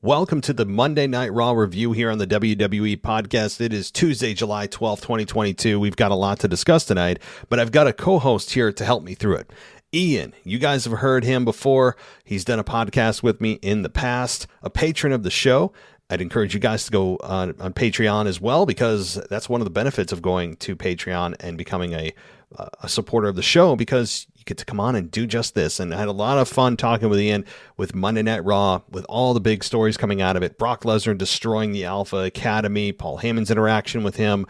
Welcome to the Monday Night Raw review here on the WWE podcast. It is Tuesday, July 12th, 2022. We've got a lot to discuss tonight, but I've got a co-host here to help me through it. Ian, you guys have heard him before. He's done a podcast with me in the past, a patron of the show. I'd encourage you guys to go on Patreon as well, because that's one of the benefits of going to Patreon and becoming a supporter of the show, because you get to come on and do just this. And I had a lot of fun talking with Ian with Monday Night Raw, with all the big stories coming out of it. Brock Lesnar destroying the Alpha Academy, Paul Heyman's interaction with him,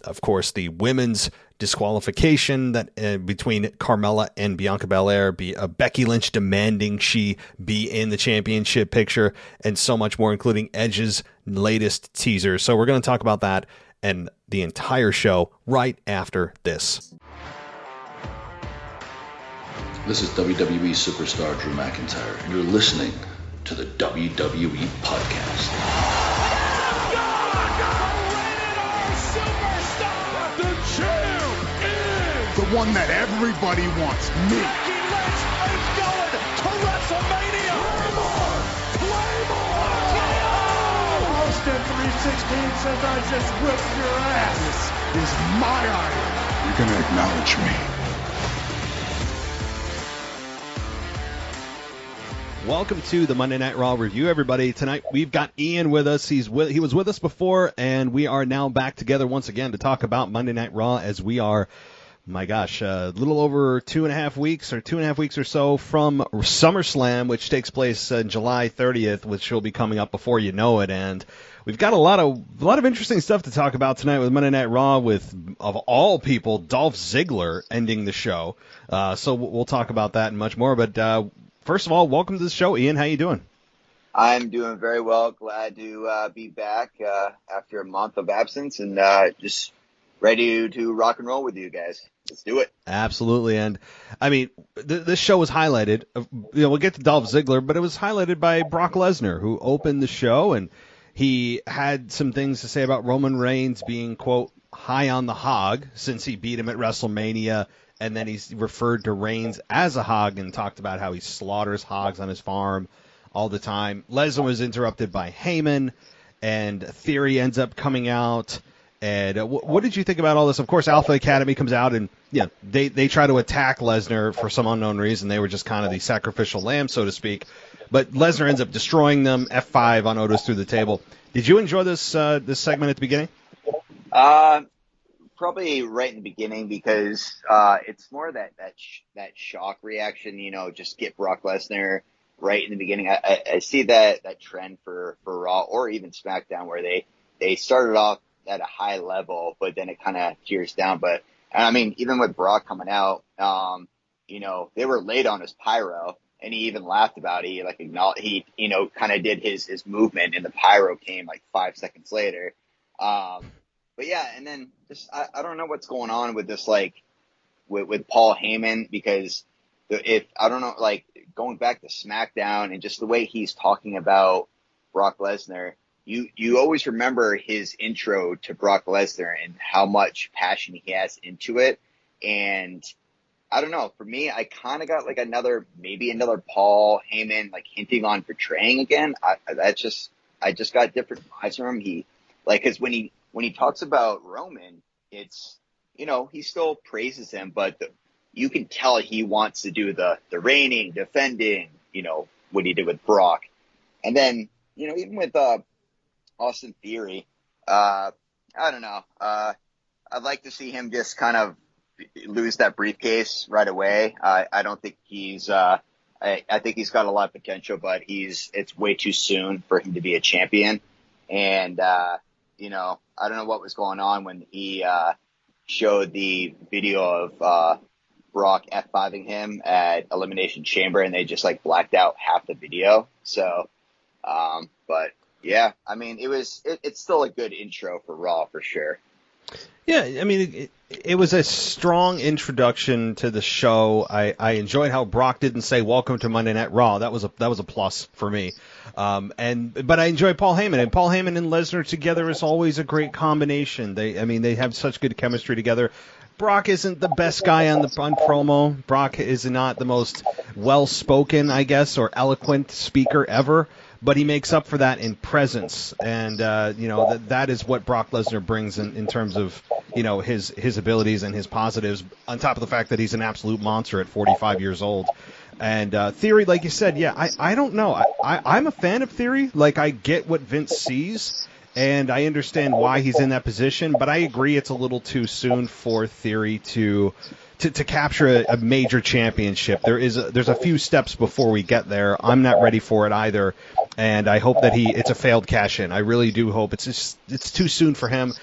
of course, the women's disqualification that between Carmella and Bianca Belair, Becky Lynch demanding she be in the championship picture, and so much more, including Edge's latest teaser. So we're going to talk about that and the entire show right after this. This is WWE superstar Drew McIntyre, and you're listening to the WWE Podcast. The champ is the one that everybody wants, me. Becky Lynch is going to WrestleMania. Claymore! Austin 316 says I just whipped your ass. This is my idol. You're going to acknowledge me. Welcome to the Monday Night Raw review, everybody. Tonight we've got Ian with us. He was with us before, and we are now back together once again to talk about Monday Night Raw, as we are, my gosh, a little over 2.5 weeks or so from SummerSlam, which takes place July 30th, which will be coming up before you know it. And we've got a lot of interesting stuff to talk about tonight with Monday Night Raw, with, of all people, Dolph Ziggler ending the show. So we'll talk about that and much more. But first of all, welcome to the show, Ian. How you doing? I'm doing very well. Glad to be back after a month of absence, and just ready to rock and roll with you guys. Let's do it. Absolutely. And I mean, this show was highlighted. We'll get to Dolph Ziggler, but it was highlighted by Brock Lesnar, who opened the show, and he had some things to say about Roman Reigns being, quote, high on the hog since he beat him at WrestleMania. And then he's referred to Reigns as a hog and talked about how he slaughters hogs on his farm all the time. Lesnar was interrupted by Heyman, and Theory ends up coming out. And what did you think about all this? Of course, Alpha Academy comes out, and they try to attack Lesnar for some unknown reason. They were just kind of the sacrificial lamb, so to speak. But Lesnar ends up destroying them. F5 on Otis through the table. Did you enjoy this segment at the beginning? Probably right in the beginning, because it's more that shock reaction, just get Brock Lesnar right in the beginning. I see that trend for Raw or even SmackDown, where they started off at a high level, but then it kind of tears down. But I mean, even with Brock coming out, they were late on his pyro, and he even laughed about it. He acknowledged, he kind of did his movement, and the pyro came like 5 seconds later. But yeah, and then just I don't know what's going on with this, with Paul Heyman, because going back to SmackDown and just the way he's talking about Brock Lesnar, you always remember his intro to Brock Lesnar and how much passion he has into it. And I don't know, for me, I kind of got another Paul Heyman hinting on betraying again. I just got different vibes from him. He because when he talks about Roman, it's, he still praises him, but you can tell he wants to do the reigning, defending, what he did with Brock. And then, even with Austin Theory, I don't know. I'd like to see him just kind of lose that briefcase right away. I don't think he's I think he's got a lot of potential, but it's way too soon for him to be a champion. And, I don't know what was going on when he showed the video of Brock F5ing him at Elimination Chamber, and they just blacked out half the video. So, but yeah, I mean, it's still a good intro for Raw for sure. Yeah, I mean, it was a strong introduction to the show. I enjoyed how Brock didn't say "Welcome to Monday Night Raw." That was a plus for me. But I enjoy Paul Heyman, and Paul Heyman and Lesnar together is always a great combination. They have such good chemistry together. Brock isn't the best guy on promo. Brock is not the most well-spoken, I guess, or eloquent speaker ever. but he makes up for that in presence, and that is what Brock Lesnar brings in terms of his abilities and his positives, on top of the fact that he's an absolute monster at 45 years old. And Theory, like you said, I don't know. I'm a fan of Theory. Like, I get what Vince sees, and I understand why he's in that position, but I agree it's a little too soon for Theory to capture a major championship. There's a few steps before we get there. I'm not ready for it either, and I hope that it's a failed cash-in. I really do hope it's too soon for him,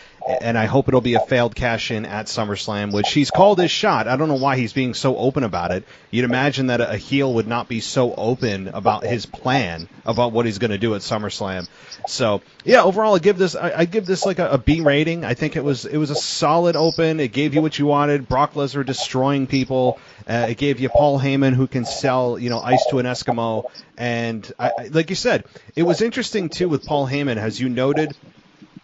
and I hope it'll be a failed cash-in at SummerSlam, which he's called his shot. I don't know why he's being so open about it. You'd imagine that a heel would not be so open about his plan, about what he's going to do at SummerSlam. So, yeah, overall, I give this like a B rating. I think it was a solid open. It gave you what you wanted. Brock Lesnar destroying people. It gave you Paul Heyman, who can sell ice to an Eskimo. And like you said, it was interesting too with Paul Heyman, as you noted,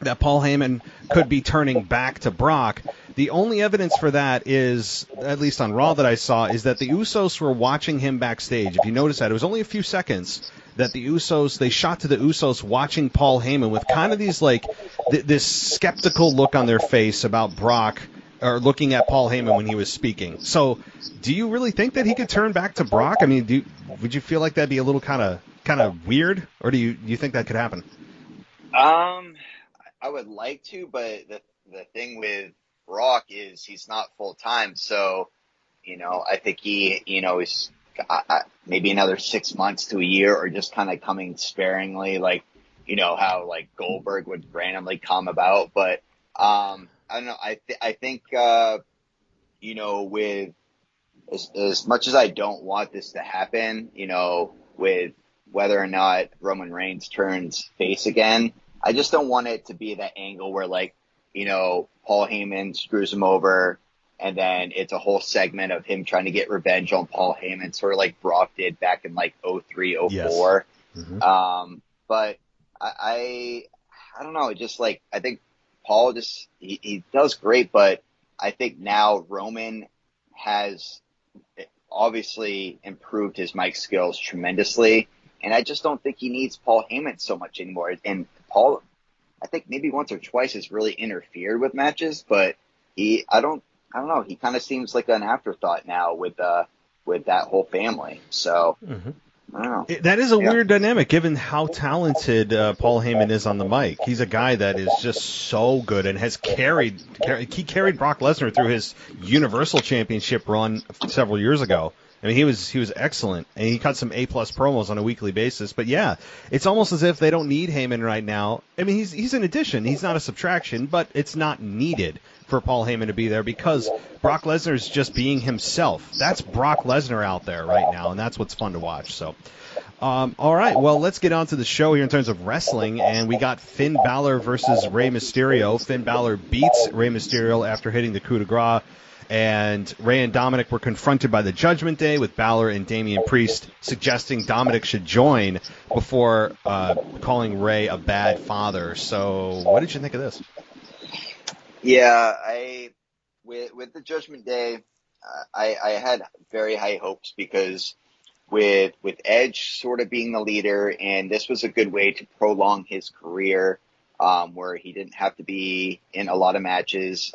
that Paul Heyman could be turning back to Brock. The only evidence for that is, at least on Raw that I saw, is that the Usos were watching him backstage. If you notice that, it was only a few seconds that they shot to the Usos watching Paul Heyman with kind of these this skeptical look on their face about Brock, or looking at Paul Heyman when he was speaking. So, do you really think that he could turn back to Brock? I mean, would you feel like that'd be a little kind of weird, or do you think that could happen? I would like to, but the thing with Brock is he's not full time, so I think he is maybe another 6 months to a year, or just kind of coming sparingly, like how like Goldberg would randomly come about. But I don't know. I think with as much as I don't want this to happen, with whether or not Roman Reigns turns face again, I just don't want it to be that angle where Paul Heyman screws him over, and then it's a whole segment of him trying to get revenge on Paul Heyman, sort of like Brock did back in like 03, 04. Yes. Mm-hmm. But I don't know. Just like, I think Paul he does great, but I think now Roman has obviously improved his mic skills tremendously, and I just don't think he needs Paul Heyman so much anymore. And Paul, I think maybe once or twice has really interfered with matches, but I don't know. He kind of seems like an afterthought now with that whole family. So, mm-hmm. I don't know. That is a weird dynamic, given how talented Paul Heyman is on the mic. He's a guy that is just so good and has carried Brock Lesnar through his Universal Championship run several years ago. I mean, he was excellent, and he cut some A+ promos on a weekly basis. But yeah, it's almost as if they don't need Heyman right now. I mean, he's an addition. He's not a subtraction, but it's not needed for Paul Heyman to be there, because Brock Lesnar is just being himself. That's Brock Lesnar out there right now, and that's what's fun to watch. So, all right, well, let's get on to the show here in terms of wrestling, and we got Finn Balor versus Rey Mysterio. Finn Balor beats Rey Mysterio after hitting the coup de grace. And Rey and Dominic were confronted by the Judgment Day, with Balor and Damian Priest suggesting Dominic should join before calling Rey a bad father. So what did you think of this? Yeah, with the Judgment Day, I had very high hopes, because with Edge sort of being the leader, and this was a good way to prolong his career, where he didn't have to be in a lot of matches.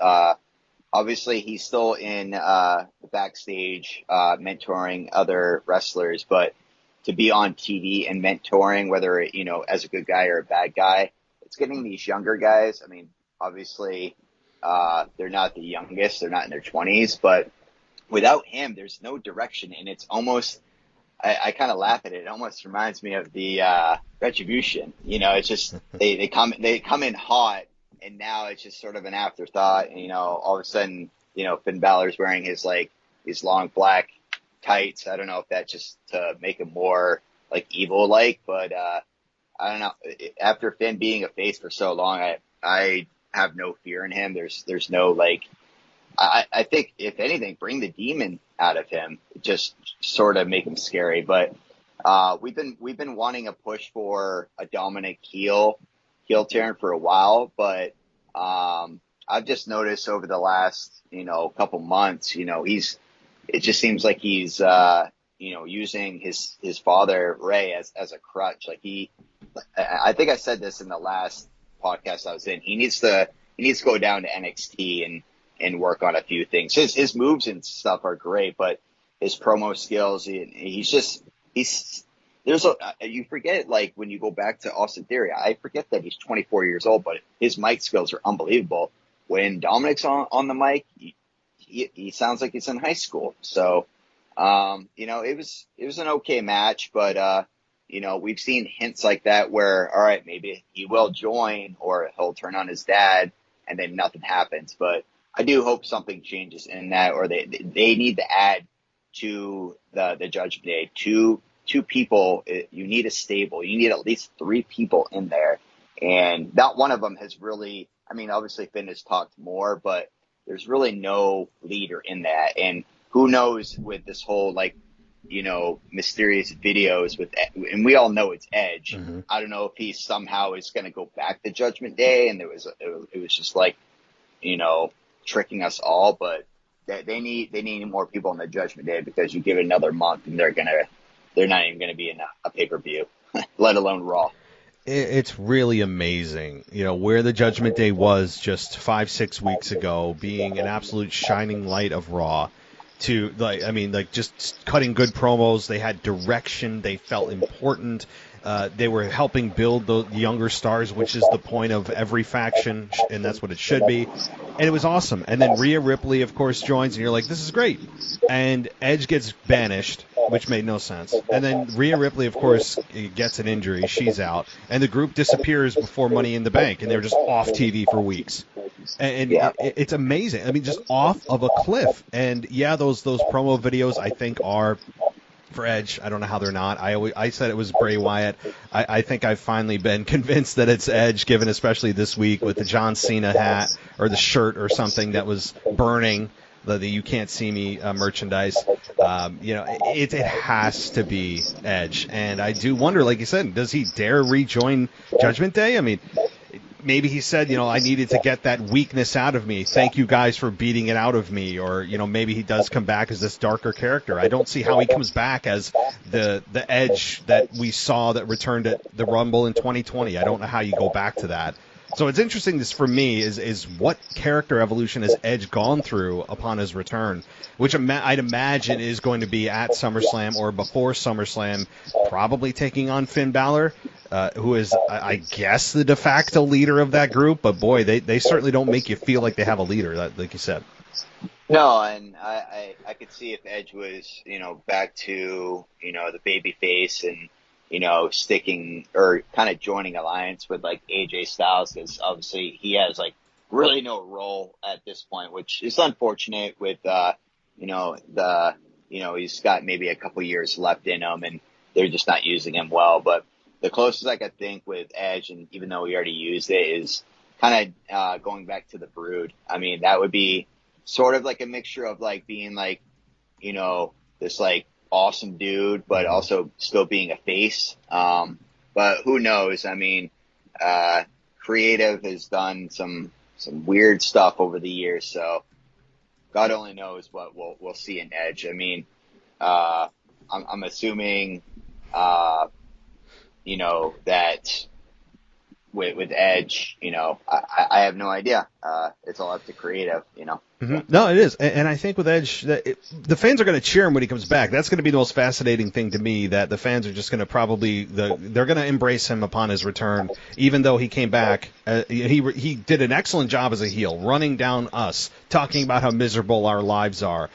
Obviously, he's still in the backstage mentoring other wrestlers, but to be on TV and mentoring, whether as a good guy or a bad guy, it's getting these younger guys. I mean, obviously, they're not the youngest; they're not in their 20s, but without him, there's no direction, and it's almost. I kind of laugh at it. It almost reminds me of the Retribution. It's just they come in hot. And now it's just sort of an afterthought. And, all of a sudden, Finn Balor's wearing his long black tights. I don't know if that's just to make him more like evil-like, but I don't know. After Finn being a face for so long, I have no fear in him. There's no I think if anything, bring the demon out of him, just sort of make him scary. But we've been wanting a push for a Dominic heel turn for a while, but I've just noticed over the last couple months, it just seems like he's using his father Ray as a crutch. Like I think I said this in the last podcast I was in. He needs to go down to NXT and work on a few things. His moves and stuff are great, but his promo skills, you forget, like, when you go back to Austin Theory, I forget that he's 24 years old, but his mic skills are unbelievable. When Dominic's on the mic, he sounds like he's in high school. So, it was an okay match, but, we've seen hints like that where, all right, maybe he will join or he'll turn on his dad and then nothing happens. But I do hope something changes in that, or they need to add to the Judgment Day two people. You need a stable. You need at least 3 people in there. And not one of them has really, I mean, obviously Finn has talked more, but there's really no leader in that. And who knows with this whole, like, mysterious videos and we all know it's Edge. Mm-hmm. I don't know if he somehow is going to go back to Judgment Day and it was just like, tricking us all, but they need more people in the Judgment Day, because you give it another month and they're not even going to be in a pay-per-view, let alone Raw. It's really amazing, where the Judgment Day was just 5-6 weeks ago, being an absolute shining light of Raw, to just cutting good promos. They had direction. They felt important. They were helping build the younger stars, which is the point of every faction, and that's what it should be. And it was awesome. And then Rhea Ripley, of course, joins, and you're like, this is great. And Edge gets banished, which made no sense. And then Rhea Ripley, of course, gets an injury. She's out. And the group disappears before Money in the Bank, and they're just off TV for weeks. And it's amazing. I mean, just off of a cliff. And, yeah, those promo videos, I think, are for Edge. I don't know how they're not. I said it was Bray Wyatt. I think I've finally been convinced that it's Edge, given especially this week with the John Cena hat or the shirt or something that was burning, the You Can't See Me merchandise. It has to be Edge. And I do wonder, like you said, does he dare rejoin Judgment Day? I mean, maybe he said, I needed to get that weakness out of me. Thank you guys for beating it out of me. Or, maybe he does come back as this darker character. I don't see how he comes back as the Edge that we saw that returned at the Rumble in 2020. I don't know how you go back to that. So it's interesting, this for me is what character evolution has Edge gone through upon his return, which I'd imagine is going to be at SummerSlam or before SummerSlam, probably taking on Finn Balor, who is, I guess, the de facto leader of that group. But boy, they certainly don't make you feel like they have a leader, like you said. No, and I could see if Edge was, back to, the baby face and, sticking or kind of joining alliance with like AJ Styles, because obviously he has like really no role at this point, which is unfortunate with, he's got maybe a couple years left in him and they're just not using him well. But the closest I could think with Edge, and even though we already used it, is kind of going back to the Brood. I mean, that would be sort of like a mixture of like being like, this like awesome dude, but also still being a face. But who knows? I mean, creative has done some weird stuff over the years, so God only knows what we'll see in Edge. I mean, I'm assuming, that with Edge, I have no idea. It's all up to creative, Mm-hmm. No, it is. And I think with Edge, the fans are going to cheer him when he comes back. That's going to be the most fascinating thing to me, that the fans are just going to probably, they're going to embrace him upon his return, even though he came back. He did an excellent job as a heel, running down us, talking about how miserable our lives are,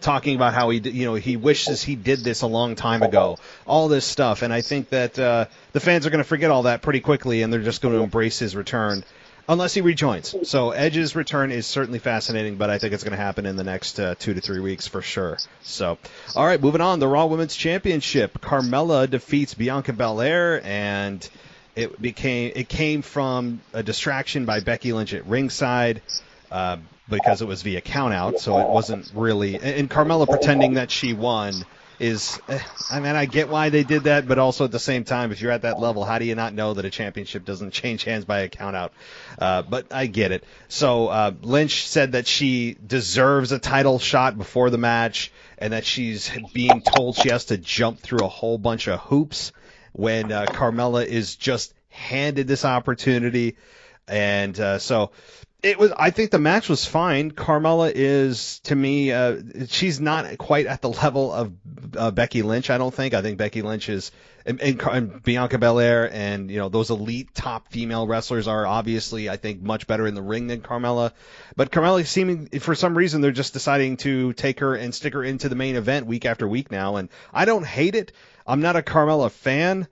talking about how he wishes he did this a long time ago, all this stuff. And I think that the fans are going to forget all that pretty quickly, and they're just going to embrace his return. Unless he rejoins. So Edge's return is certainly fascinating, but I think it's going to happen in the next 2 to 3 weeks for sure. So, all right, moving on. The Raw Women's Championship. Carmella defeats Bianca Belair, and it came from a distraction by Becky Lynch at ringside because it was via countout, so it wasn't really. And Carmella pretending that she won. is, I mean, I get why they did that, but also at the same time, if you're at that level, how do you not know that a championship doesn't change hands by a count out? But I get it. So Lynch said that she deserves a title shot before the match, and that she's being told she has to jump through a whole bunch of hoops when Carmella is just handed this opportunity. And so it was. I think the match was fine. Carmella is, to me, she's not quite at the level of Becky Lynch. I don't think. I think Becky Lynch is, and Bianca Belair, and those elite top female wrestlers are obviously, I think, much better in the ring than Carmella. But Carmella seeming, for some reason, they're just deciding to take her and stick her into the main event week after week now, and I don't hate it. I'm not a Carmella fan.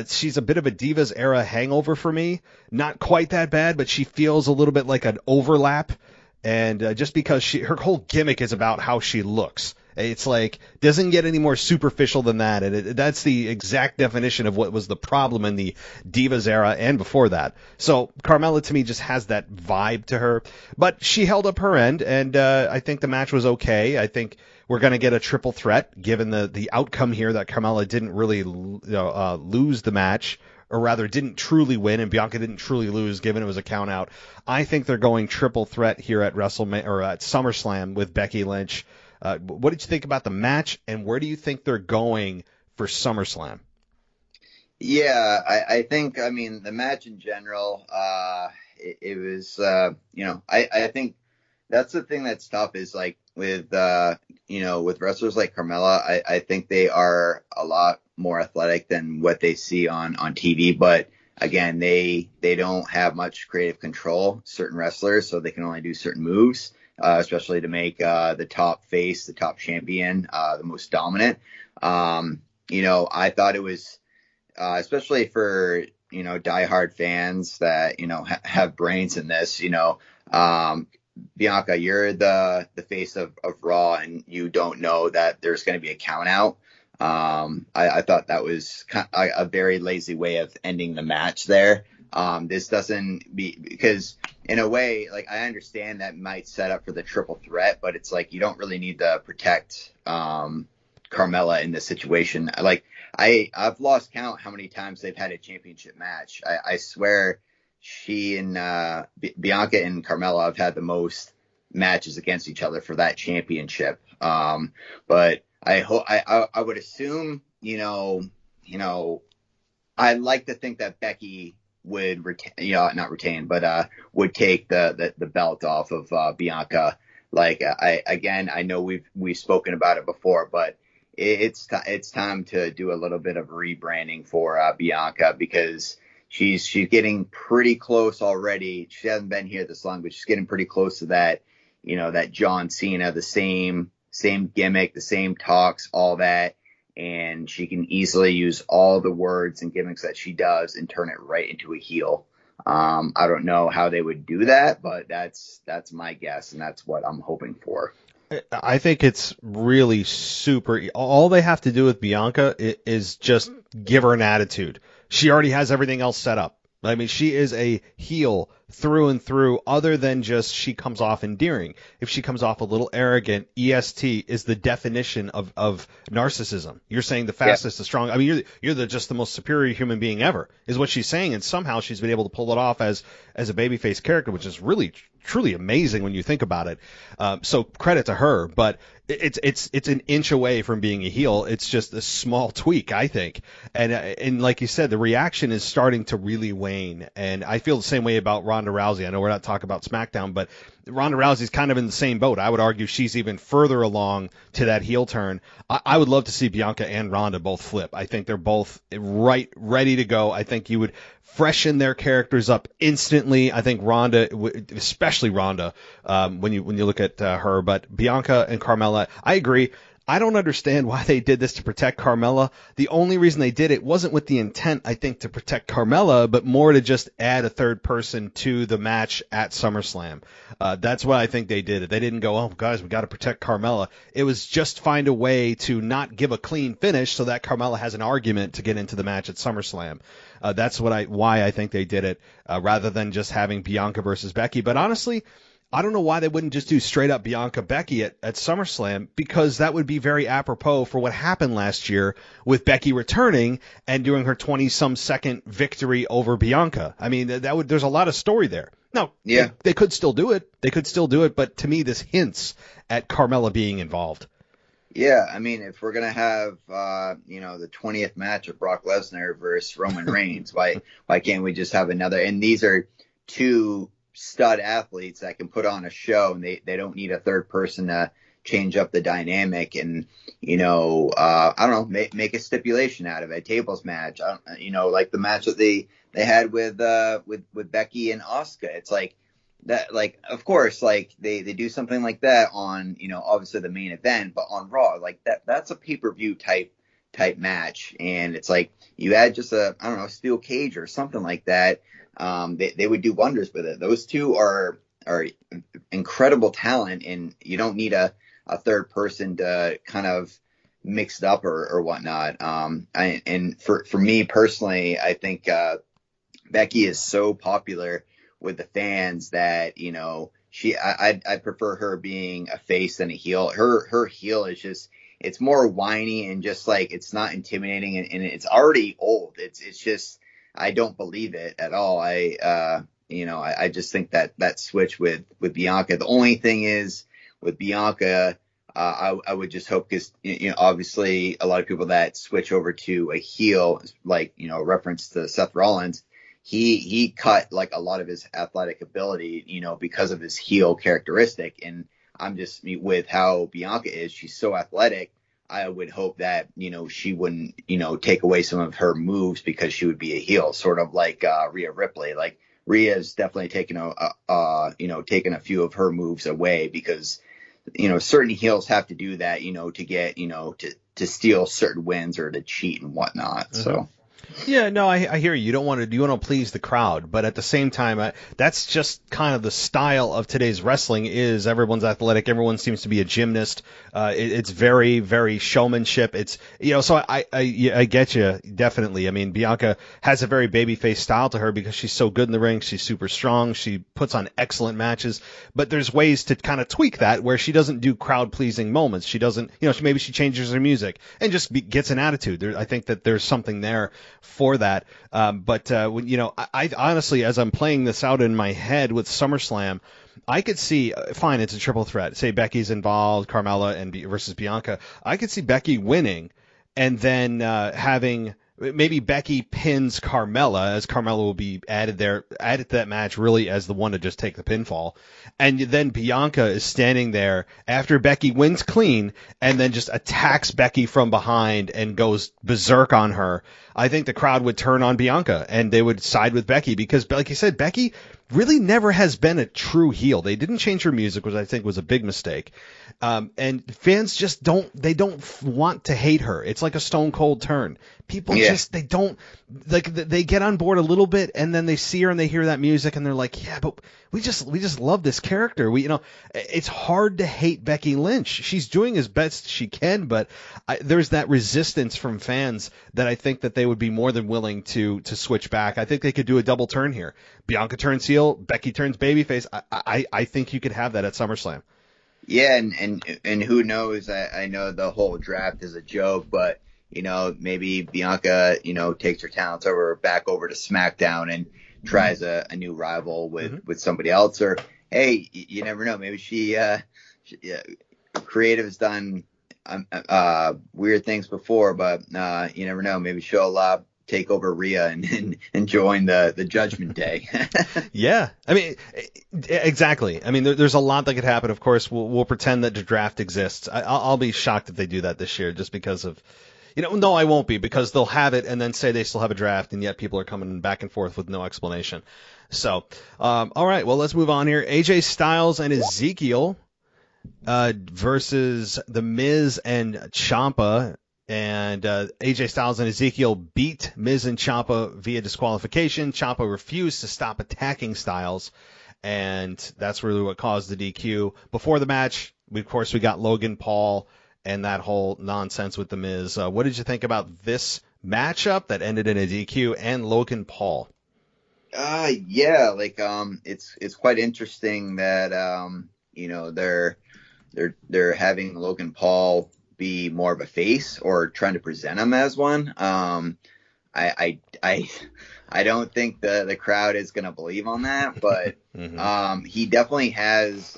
She's a bit of a Divas era hangover for me. Not quite that bad, but she feels a little bit like an overlap. And just because her whole gimmick is about how she looks. It's like, doesn't get any more superficial than that. And that's the exact definition of what was the problem in the Divas era and before that. So Carmella, to me, just has that vibe to her. But she held up her end, and I think the match was okay. I think we're going to get a triple threat, given the outcome here that Carmella didn't really lose the match, or rather didn't truly win, and Bianca didn't truly lose, given it was a count out. I think they're going triple threat here at WrestleMania or at SummerSlam with Becky Lynch. What did you think about the match, and where do you think they're going for SummerSlam? Yeah, I think, I mean, the match in general, it was, I think that's the thing that's tough is like with wrestlers like Carmella, I think they are a lot more athletic than what they see on TV. But again, they don't have much creative control, certain wrestlers, so they can only do certain moves, especially to make the top face, the top champion, the most dominant. I thought it was, especially for, diehard fans that, have brains in this, Bianca, you're the face of Raw, and you don't know that there's going to be a count out. I thought that was kind of a very lazy way of ending the match there. This doesn't because in a way, like, I understand that might set up for the triple threat, but it's like, you don't really need to protect, Carmella in this situation. Like, I've lost count how many times they've had a championship match. I swear she and Bianca and Carmella have had the most matches against each other for that championship. But I would assume, I'd like to think that Becky would would take the belt off of Bianca. Like, I know we've spoken about it before, but it's time to do a little bit of rebranding for Bianca, because she's getting pretty close already. She hasn't been here this long, but she's getting pretty close to that, that John Cena, the same gimmick, the same talks, all that. And she can easily use all the words and gimmicks that she does and turn it right into a heel. I don't know how they would do that, but that's my guess, and that's what I'm hoping for. I think it's really super. All they have to do with Bianca is just give her an attitude. She already has everything else set up. I mean, she is a heel through and through, other than just she comes off endearing. If she comes off a little arrogant, EST is the definition of narcissism. You're saying the fastest, the strong. I mean, you're just the most superior human being ever, is what she's saying. And somehow she's been able to pull it off as a babyface character, which is really, truly amazing when you think about it. So credit to her, but it's an inch away from being a heel. It's just a small tweak, I think. And like you said, the reaction is starting to really wane. And I feel the same way about Ronda Rousey. I know we're not talking about SmackDown, but Ronda Rousey's kind of in the same boat. I would argue she's even further along to that heel turn. I would love to see Bianca and Ronda both flip. I think they're both ready to go. I think you would freshen their characters up instantly. I think Ronda, especially Ronda, when you look at her, but Bianca and Carmella, I agree. I don't understand why they did this to protect Carmella. The only reason they did it wasn't with the intent, I think, to protect Carmella, but more to just add a third person to the match at SummerSlam. That's what I think they did. They didn't go, oh, guys, we got to protect Carmella. It was just find a way to not give a clean finish so that Carmella has an argument to get into the match at SummerSlam. That's why I think they did it, rather than just having Bianca versus Becky. But honestly, I don't know why they wouldn't just do straight up Bianca Becky at SummerSlam, because that would be very apropos for what happened last year with Becky returning and doing her 20-some second victory over Bianca. I mean, there's a lot of story there. Now, Yeah. they could still do it. They could still do it, but to me, this hints at Carmella being involved. Yeah, I mean, if we're gonna have the 20th match of Brock Lesnar versus Roman Reigns, why can't we just have another? And these are two stud athletes that can put on a show, and they don't need a third person to change up the dynamic. And I don't know, make a stipulation out of it, a tables match. Like the match that they had with Becky and Asuka. It's like that, like, of course, like they do something like that on obviously the main event, but on Raw, like that's a pay-per-view type match, and it's like you add just a steel cage or something like that. They would do wonders with it. Those two are incredible talent, and you don't need a third person to kind of mix it up or whatnot. And for me personally, I think Becky is so popular with the fans that I prefer her being a face than a heel. Her heel is just, it's more whiny and just like, it's not intimidating, and it's already old. It's just, I don't believe it at all. I just think that switch with Bianca. The only thing is with Bianca, I would just hope, because obviously a lot of people that switch over to a heel, like reference to Seth Rollins, he cut like a lot of his athletic ability, because of his heel characteristic. And I'm just, with how Bianca is, she's so athletic. I would hope that, she wouldn't, take away some of her moves because she would be a heel, sort of like Rhea Ripley. Like Rhea's definitely taken a few of her moves away, because, certain heels have to do that, to get, to steal certain wins or to cheat and whatnot. Mm-hmm. So. Yeah, no, I hear you. You want to please the crowd, but at the same time, that's just kind of the style of today's wrestling. Is everyone's athletic, everyone seems to be a gymnast. It's very, very showmanship. It's so I get you definitely. I mean, Bianca has a very babyface style to her because she's so good in the ring. She's super strong. She puts on excellent matches. But there's ways to kind of tweak that where she doesn't do crowd pleasing moments. She doesn't, maybe she changes her music and just gets an attitude. I think that there's something there for that. But I honestly, as I'm playing this out in my head with SummerSlam, I could see, fine, it's a triple threat. Say Becky's involved, Carmella versus Bianca. I could see Becky winning and then having maybe Becky pins Carmella, as Carmella will be added to that match really as the one to just take the pinfall. And then Bianca is standing there after Becky wins clean and then just attacks Becky from behind and goes berserk on her. I think the crowd would turn on Bianca and they would side with Becky because, like you said, Becky really never has been a true heel. They didn't change her music, which I think was a big mistake. And fans just don't want to hate her. It's like a Stone Cold turn. People they don't, like, they get on board a little bit and then they see her and they hear that music and they're like, yeah, but we just love this character. It's hard to hate Becky Lynch. She's doing as best she can, but there's that resistance from fans that I think that they would be more than willing to switch back. I think they could do a double turn here. Bianca turns heel, Becky turns babyface. I think you could have that at SummerSlam. Yeah, and who knows? I know the whole draft is a joke, but maybe Bianca, takes her talents back over to SmackDown and tries a new rival with somebody else, or hey, you never know. Maybe she creative has done weird things before, but you never know. Maybe she'll take over Rhea and join the Judgment Day. Yeah, I mean, exactly. I mean, there's a lot that could happen. Of course, we'll pretend that the draft exists. I'll be shocked if they do that this year, just because of. No, I won't be, because they'll have it and then say they still have a draft, and yet people are coming back and forth with no explanation. So, all right, well, let's move on here. AJ Styles and Ezekiel versus The Miz and Ciampa. And AJ Styles and Ezekiel beat Miz and Ciampa via disqualification. Ciampa refused to stop attacking Styles, and that's really what caused the DQ. Before the match, we got Logan Paul and that whole nonsense with The Miz. What did you think about this matchup that ended in a DQ and Logan Paul? Yeah, like it's quite interesting that they're having Logan Paul be more of a face or trying to present him as one. I I don't think the crowd is going to believe on that, but he definitely has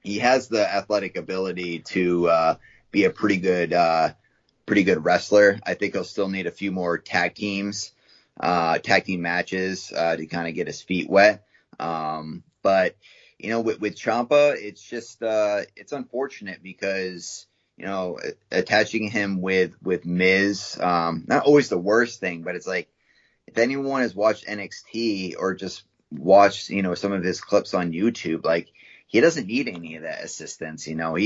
he has the athletic ability to be a pretty good wrestler. I think he'll still need a few more tag team matches to kind of get his feet wet. But with Ciampa, it's just it's unfortunate because attaching him with Miz, not always the worst thing, but it's like if anyone has watched NXT or just watched some of his clips on YouTube, like he doesn't need any of that assistance. When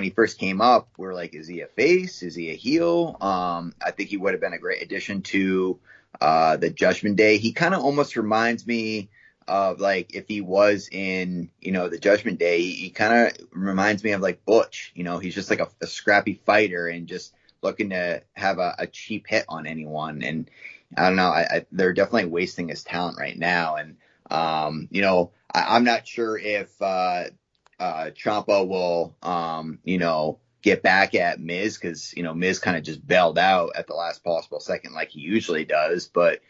he first came up, we're like, is he a face? Is he a heel? I think he would have been a great addition to the Judgment Day. He kind of almost reminds me of like if he was in, the Judgment Day, he kind of reminds me of like Butch. He's just like a scrappy fighter and just looking to have a cheap hit on anyone. And I don't know, they're definitely wasting his talent right now. And, I'm not sure if Ciampa will, get back at Miz because, Miz kind of just bailed out at the last possible second like he usually does. But,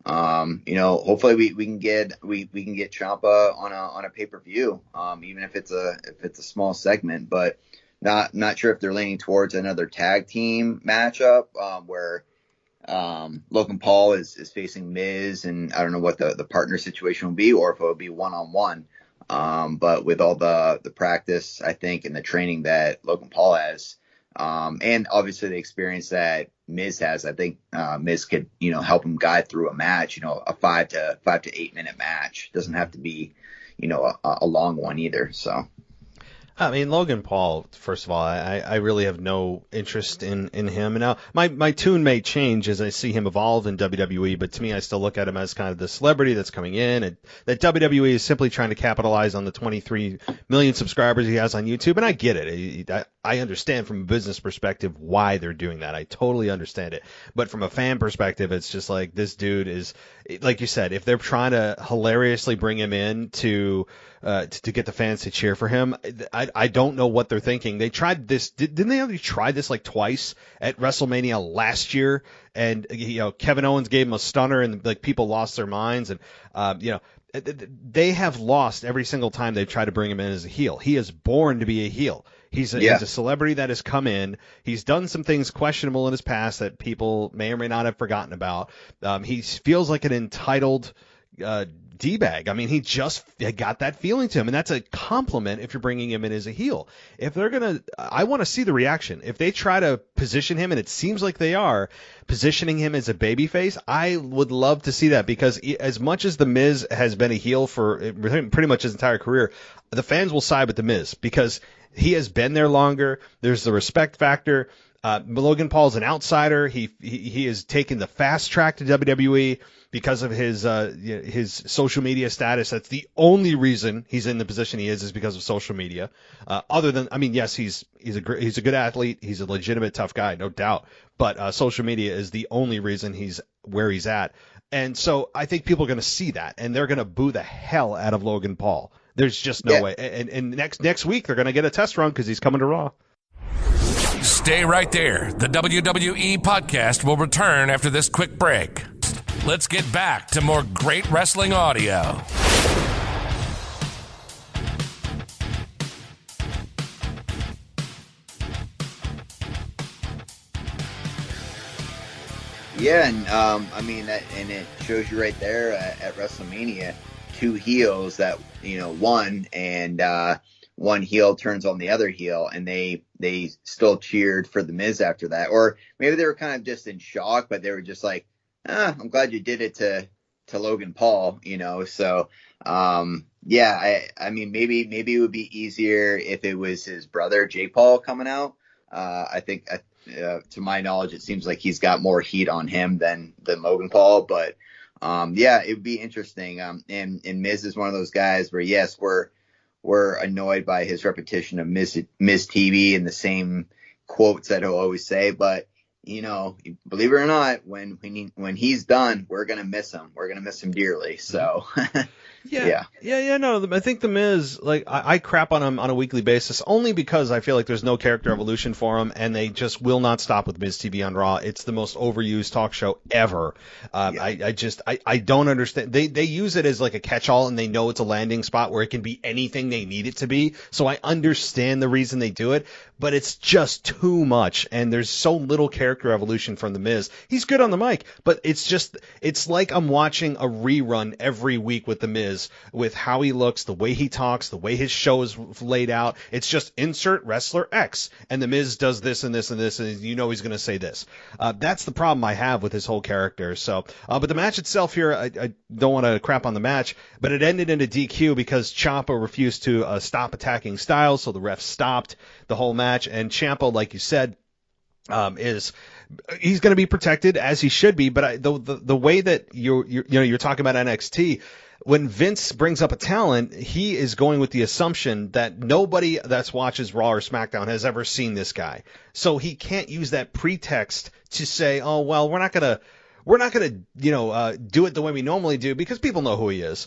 hopefully we can get Ciampa on a pay-per-view, even if it's a small segment, but not sure if they're leaning towards another tag team matchup, where, Logan Paul is facing Miz, and I don't know what the partner situation will be, or if it will be one-on-one. But with all the practice, I think, and the training that Logan Paul has, and obviously the experience that Miz has, I think Miz could, help him guide through a match, a 5 to 8 minute match. Doesn't have to be, a long one either. So. I mean, Logan Paul, first of all, I really have no interest in him. And now my tune may change as I see him evolve in WWE, but to me, I still look at him as kind of the celebrity that's coming in, and that WWE is simply trying to capitalize on the 23 million subscribers he has on YouTube. And I get it. I understand from a business perspective why they're doing that. I totally understand it. But from a fan perspective, it's just like this dude is, like you said, if they're trying to hilariously bring him in to get the fans to cheer for him, I don't know what they're thinking. They tried this. Didn't they already try this like twice at WrestleMania last year? And Kevin Owens gave him a stunner, and like people lost their minds. And they have lost every single time they've tried to bring him in as a heel. He is born to be a heel. He's a celebrity that has come in. He's done some things questionable in his past that people may or may not have forgotten about. He feels like an entitled D-bag. I mean, he just got that feeling to him, and that's a compliment if you're bringing him in as a heel. If they're going to – I want to see the reaction. If they try to position him, and it seems like they are, positioning him as a babyface, I would love to see that, because as much as The Miz has been a heel for pretty much his entire career, the fans will side with The Miz because he has been there longer. There's the respect factor. Logan Paul's an outsider. He has taken the fast track to WWE because of his social media status. That's the only reason he's in the position he is because of social media. Other than, I mean, yes, he's a good athlete. He's a legitimate tough guy, no doubt. But social media is the only reason he's where he's at. And so I think people are going to see that, and they're going to boo the hell out of Logan Paul. There's just no way. And next week they're going to get a test run because he's coming to Raw. Stay right there. The WWE podcast will return after this quick break. Let's get back to more great wrestling audio. Yeah, and I mean, and it shows you right there at WrestleMania, two heels that won, and one heel turns on the other heel, and they still cheered for The Miz after that. Or maybe they were kind of just in shock, but they were just like, I'm glad you did it to Logan Paul, So, yeah, I mean, maybe it would be easier if it was his brother, Jake Paul, coming out. I think, to my knowledge, it seems like he's got more heat on him than Logan Paul. But, yeah, it would be interesting. And Miz is one of those guys where, yes, we're annoyed by his repetition of Miz TV and the same quotes that he'll always say, but believe it or not, when he's done, we're gonna miss him. We're gonna miss him dearly. So, Yeah. No, I think The Miz, like, I crap on him on a weekly basis only because I feel like there's no character evolution for him, and they just will not stop with Miz TV on Raw. It's the most overused talk show ever. I don't understand. They use it as like a catch-all, and they know it's a landing spot where it can be anything they need it to be. So I understand the reason they do it, but it's just too much, and there's so little character evolution from The Miz. He's good on the mic, but it's like I'm watching a rerun every week with The Miz, with how he looks, the way he talks, the way his show is laid out. It's just insert wrestler X, and The Miz does this and this and this, and he's going to say this. That's the problem I have with his whole character. So, but the match itself here, I don't want to crap on the match, but it ended in a DQ because Ciampa refused to stop attacking Styles, so the ref stopped the whole match, and Ciampa, like you said, he's going to be protected as he should be. But the way that you're talking about NXT, when Vince brings up a talent, he is going with the assumption that nobody that watches Raw or SmackDown has ever seen this guy. So he can't use that pretext to say, oh, well, we're not going to do it the way we normally do, because people know who he is.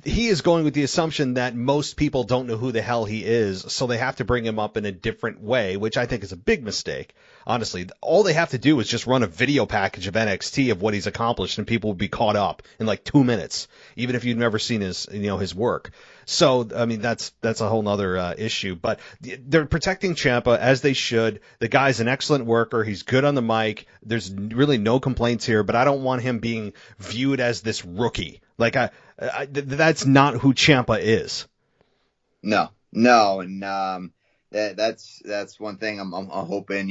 He is going with the assumption that most people don't know who the hell he is, so they have to bring him up in a different way, which I think is a big mistake. Honestly, all they have to do is just run a video package of NXT of what he's accomplished, and people will be caught up in like 2 minutes, even if you've never seen his work. So, I mean, that's a whole nother issue. But they're protecting Ciampa as they should. The guy's an excellent worker. He's good on the mic. There's really no complaints here, but I don't want him being viewed as this rookie. Like, that's not who Ciampa is. No, and that's one thing I'm hoping,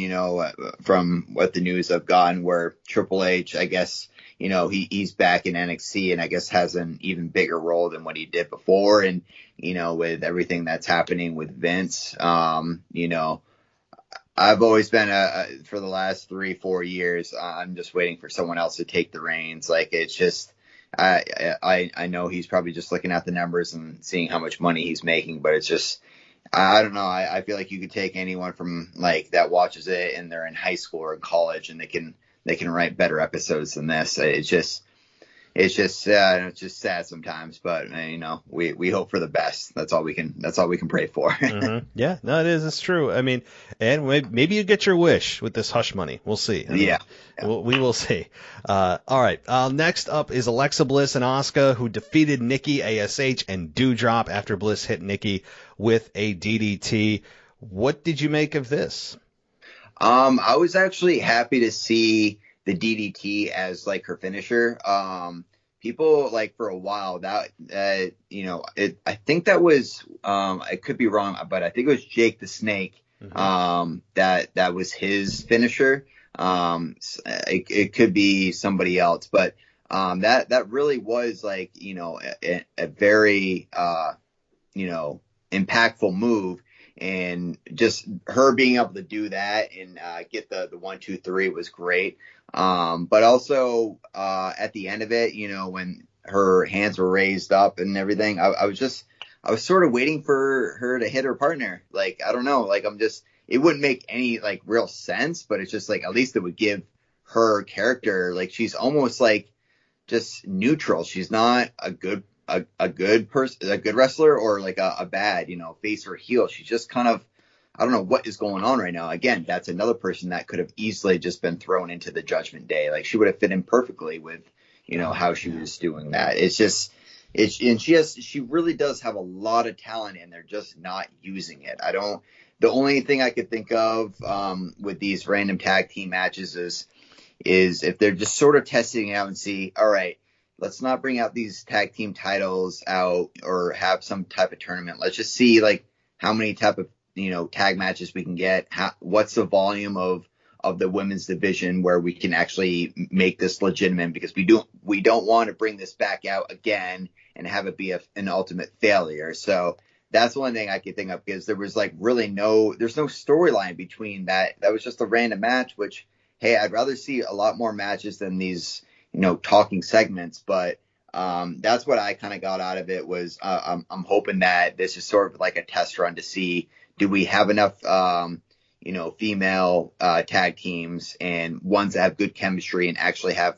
from what the news I've gotten, where Triple H, I guess, he's back in NXT, and I guess has an even bigger role than what he did before, and with everything that's happening with Vince, I've always been for the last 3-4 years, I'm just waiting for someone else to take the reins. Like, it's just, I know he's probably just looking at the numbers and seeing how much money he's making, but it's just, I don't know. I feel like you could take anyone from like that watches it and they're in high school or in college, and they can write better episodes than this. It's just sad sometimes, but we hope for the best. That's all we can pray for. Mm-hmm. Yeah, no, it is. It's true. I mean, and maybe you get your wish with this hush money. We'll see. Yeah. We will see. All right. Next up is Alexa Bliss and Asuka, who defeated Nikki ASH and Doudrop after Bliss hit Nikki with a DDT. What did you make of this? I was actually happy to see the DDT as like her finisher. People, like, for a while that I think that was I could be wrong, but I think it was Jake the Snake. Mm-hmm. That was his finisher. It could be somebody else, but that really was like a very impactful move. And just her being able to do that and get the 1, 2, 3 was great. But also at the end of it, when her hands were raised up and everything, I was sort of waiting for her to hit her partner. Like, I don't know, like it wouldn't make any like real sense, but it's just like, at least it would give her character, like, she's almost like just neutral. She's not a good person, a good wrestler, or like a bad, face or heel. She's just kind of, I don't know what is going on right now. Again, that's another person that could have easily just been thrown into the Judgment Day. Like, she would have fit in perfectly with, how she was doing that. And she really does have a lot of talent, and they're just not using it. The only thing I could think of with these random tag team matches is if they're just sort of testing it out and see, all right, let's not bring out these tag team titles out or have some type of tournament. Let's just see like how many type of, tag matches we can get. What's the volume of the women's division where we can actually make this legitimate, because we don't want to bring this back out again and have it be an ultimate failure. So that's one thing I could think of, because there was like there's no storyline between that. That was just a random match, which, hey, I'd rather see a lot more matches than these, talking segments. But that's what I kind of got out of it was I'm hoping that this is sort of like a test run to see, do we have enough, female tag teams, and ones that have good chemistry and actually have,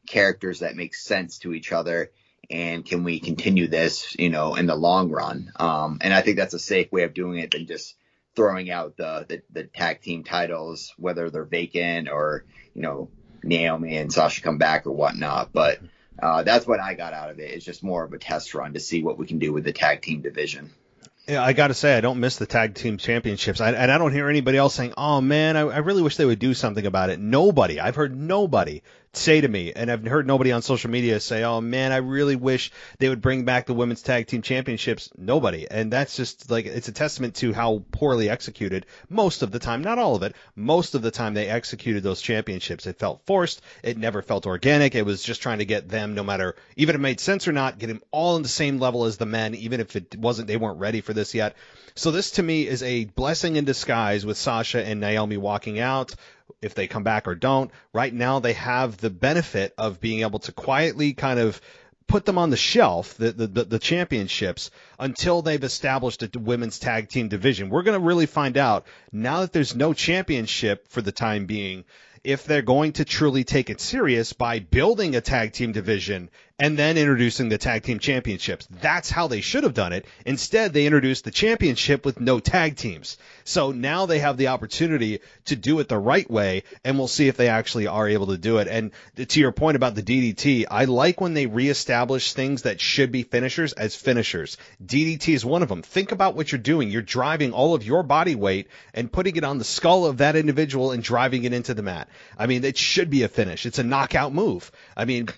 characters that make sense to each other. And can we continue this, in the long run? And I think that's a safe way of doing it than just throwing out the tag team titles, whether they're vacant or, Naomi and Sasha come back or whatnot. But that's what I got out of it. It's just more of a test run to see what we can do with the tag team division. Yeah, I got to say, I don't miss the tag team championships. And I don't hear anybody else saying, oh, man, I really wish they would do something about it. Nobody. I've heard nobody say to me, and I've heard nobody on social media say, oh, man, I really wish they would bring back the women's tag team championships. Nobody. And that's just like, it's a testament to how poorly executed most of the time, not all of it, most of the time they executed those championships. It felt forced. It never felt organic. It was just trying to get them, no matter, even if it made sense or not, get them all on the same level as the men, even if it wasn't, they weren't ready for this yet. So this to me is a blessing in disguise with Sasha and Naomi walking out. If they come back or don't, right now they have the benefit of being able to quietly kind of put them on the shelf, the championships, until they've established a women's tag team division. We're going to really find out, now that there's no championship for the time being, if they're going to truly take it serious by building a tag team division and then introducing the tag team championships. That's how they should have done it. Instead, they introduced the championship with no tag teams. So now they have the opportunity to do it the right way, and we'll see if they actually are able to do it. And to your point about the DDT, I like when they reestablish things that should be finishers as finishers. DDT is one of them. Think about what you're doing. You're driving all of your body weight and putting it on the skull of that individual and driving it into the mat. I mean, it should be a finish. It's a knockout move. I mean,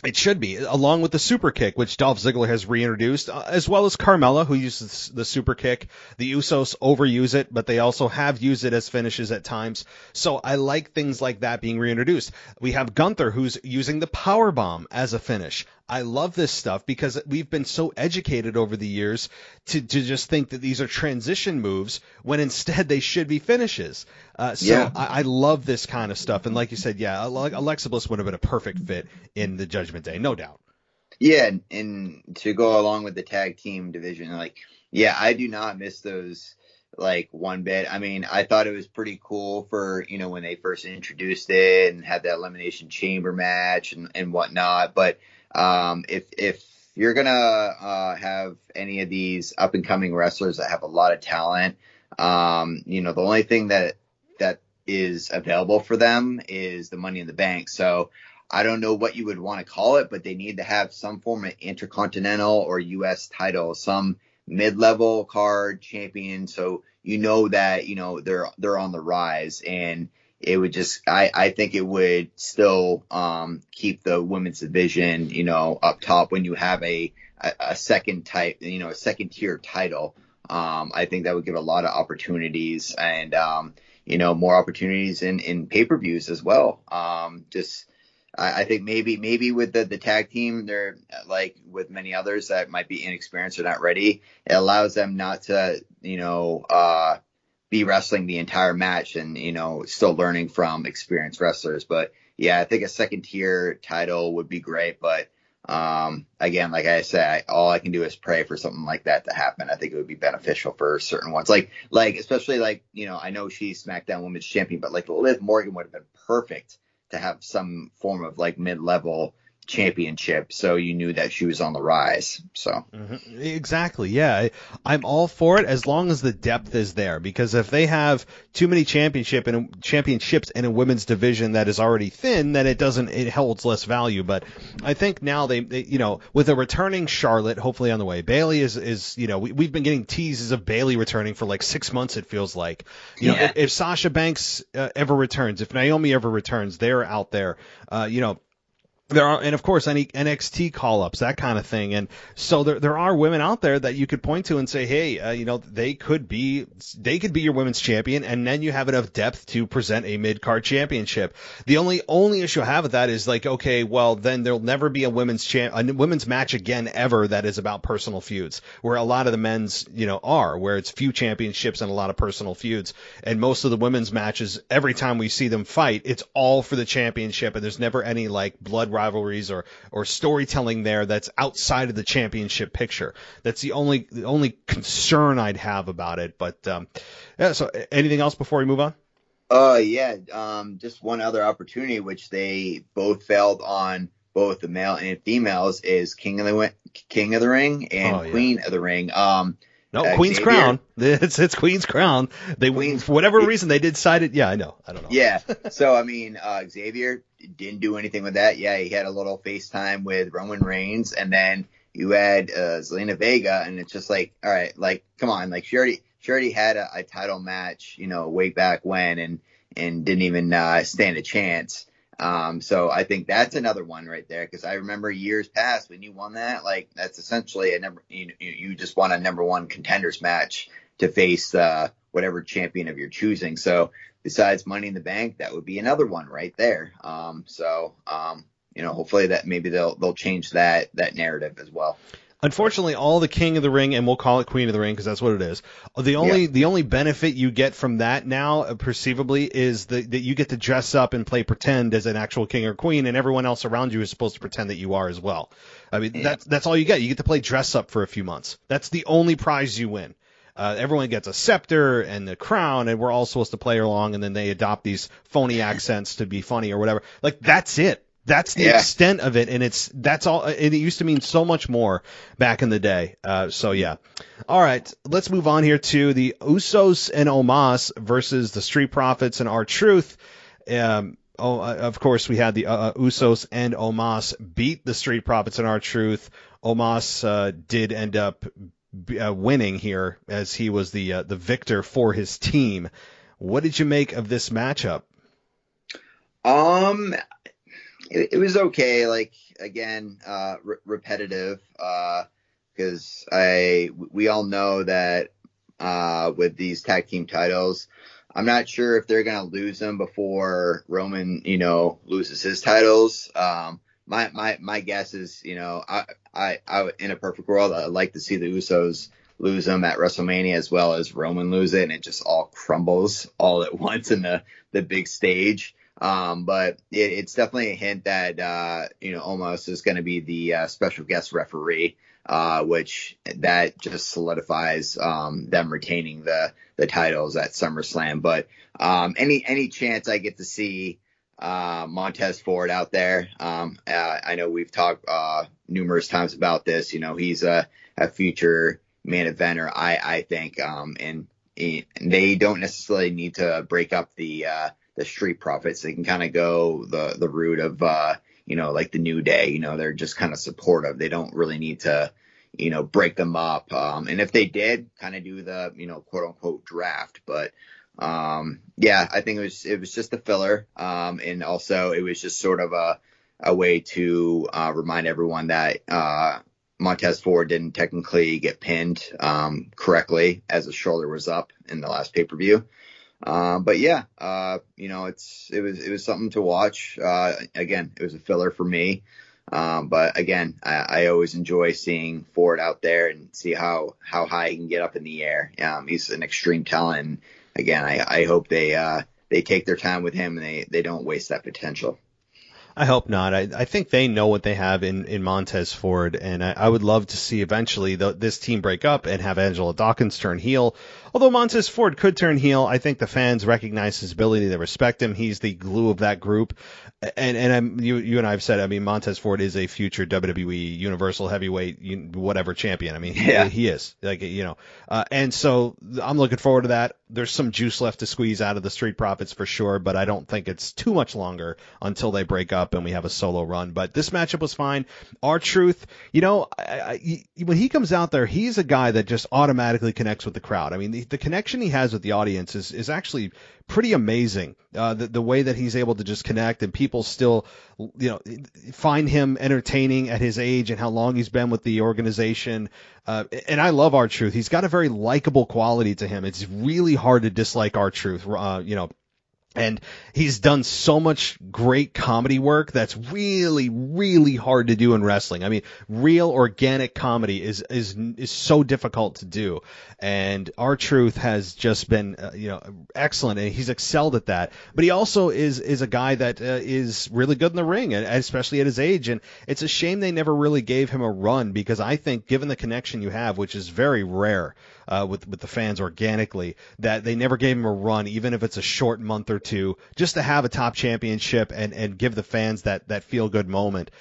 it should be, along with the super kick, which Dolph Ziggler has reintroduced, as well as Carmella, who uses the super kick. The Usos overuse it, but they also have used it as finishes at times. So I like things like that being reintroduced. We have Gunther, who's using the power bomb as a finish. I love this stuff because we've been so educated over the years to just think that these are transition moves when instead they should be finishes. I love this kind of stuff. And like you said, yeah, Alexa Bliss would have been a perfect fit in the Judgment Day, no doubt. Yeah, and to go along with the tag team division, I do not miss those one bit. I mean, I thought it was pretty cool for, when they first introduced it and had that Elimination Chamber match and whatnot. But if you're gonna have any of these up and coming wrestlers that have a lot of talent, the only thing that is available for them is the Money in the Bank. So I don't know what you would want to call it, but they need to have some form of intercontinental or U.S. title, some mid-level card champion. So that they're on the rise, and it would just, I think it would still keep the women's division, up top when you have a second type, a second tier title. I think that would give a lot of opportunities and, more opportunities in pay-per-views as well. I think maybe with the tag team, they're like with many others that might be inexperienced or not ready. It allows them not to, be wrestling the entire match and, still learning from experienced wrestlers. But yeah, I think a second tier title would be great. But again, like I said, all I can do is pray for something like that to happen. I think it would be beneficial for certain ones, like especially I know she's SmackDown Women's Champion, but Liv Morgan would have been perfect to have some form of mid-level championship, so you knew that she was on the rise. So exactly, yeah, I'm all for it as long as the depth is there, because if they have too many championships in a women's division that is already thin, then it holds less value. But I think now they with a returning Charlotte hopefully on the way, Bayley is we've been getting teases of Bayley returning for 6 months, it feels like. If Sasha Banks ever returns, if Naomi ever returns, they're out there. There are, and of course, any NXT call-ups, that kind of thing. And so there are women out there that you could point to and say, hey, they could be your women's champion, and then you have enough depth to present a mid-card championship. The only issue I have with that is okay, well, then there'll never be a women's match again ever that is about personal feuds, where a lot of the men's, where it's few championships and a lot of personal feuds. And most of the women's matches, every time we see them fight, it's all for the championship, and there's never any blood rivalries or storytelling there that's outside of the championship picture. That's the only concern I'd have about it. But yeah. So anything else before we move on? Yeah. Just one other opportunity, which they both failed on, both the male and females, is King of the Ring and Queen of the Ring. No, Queen's Xavier, Crown. It's Queen's Crown. For whatever reason, they did cite it. Yeah, I know. I don't know. Yeah. So, I mean, Xavier didn't do anything with that. Yeah, he had a little FaceTime with Roman Reigns, and then you had Zelina Vega, and it's just like, all right, like, come on. Like, she already had a title match, way back when, and didn't even stand a chance. So I think that's another one right there, because I remember years past when you won that, like, that's essentially you just won a number one contenders match to face whatever champion of your choosing. So besides Money in the Bank, that would be another one right there. Hopefully that maybe they'll change that narrative as well. Unfortunately, all the King of the Ring, and we'll call it Queen of the Ring because that's what it is. The only benefit you get from that now, perceivably, is that you get to dress up and play pretend as an actual king or queen, and everyone else around you is supposed to pretend that you are as well. I mean, that's all you get. You get to play dress up for a few months. That's the only prize you win. Everyone gets a scepter and the crown, and we're all supposed to play along, and then they adopt these phony accents to be funny or whatever. Like, that's it. That's the extent of it, and that's all. It used to mean so much more back in the day. So yeah. All right, let's move on here to the Usos and Omos versus the Street Profits and R-Truth. Of course, we had the Usos and Omos beat the Street Profits and R-Truth. Omos did end up winning here, as he was the victor for his team. What did you make of this matchup? It was okay. Like, again, repetitive, because we all know that with these tag team titles, I'm not sure if they're gonna lose them before Roman, loses his titles. My guess is, I in a perfect world, I'd like to see the Usos lose them at WrestleMania as well as Roman lose it, and it just all crumbles all at once in the big stage. But it's definitely a hint that, Omos is going to be the special guest referee, which that just solidifies them retaining the titles at SummerSlam. But any chance I get to see Montez Ford out there, I know we've talked numerous times about this. He's a future main eventer, I think, and they don't necessarily need to break up the Street Profits. They can kind of go the route of, like the New Day, they're just kind of supportive. They don't really need to, break them up. And if they did, kind of do the, quote unquote draft. But, I think it was just a filler. And also it was just sort of a way to, remind everyone that, Montez Ford didn't technically get pinned, correctly as the shoulder was up in the last pay-per-view. But yeah, it was something to watch. Again, it was a filler for me. But again, I always enjoy seeing Ford out there and see how high he can get up in the air. He's an extreme talent. And again, I hope they take their time with him and they don't waste that potential. I hope not. I think they know what they have in Montez Ford, and I would love to see eventually this team break up and have Angelo Dawkins turn heel. Although Montez Ford could turn heel, I think the fans recognize his ability. They respect him. He's the glue of that group. And you and I have said, I mean, Montez Ford is a future WWE Universal Heavyweight whatever champion. I mean, he is. Like, and so I'm looking forward to that. There's some juice left to squeeze out of the Street Profits for sure, but I don't think it's too much longer until they break up and we have a solo run. But this matchup was fine. R-Truth, when he comes out there, he's a guy that just automatically connects with the crowd. I mean, the connection he has with the audience is actually pretty amazing. The way that he's able to just connect, and people still, find him entertaining at his age and how long he's been with the organization. And I love R-Truth. He's got a very likable quality to him. It's really hard to dislike R-Truth. And he's done so much great comedy work that's really, really hard to do in wrestling. I mean, real organic comedy is so difficult to do. And R-Truth has just been, excellent, and he's excelled at that. But he also is a guy that is really good in the ring, and especially at his age. And it's a shame they never really gave him a run, because I think, given the connection you have, which is very rare with the fans organically, that they never gave him a run, even if it's a short month or two, just to have a top championship and give the fans that feel good moment.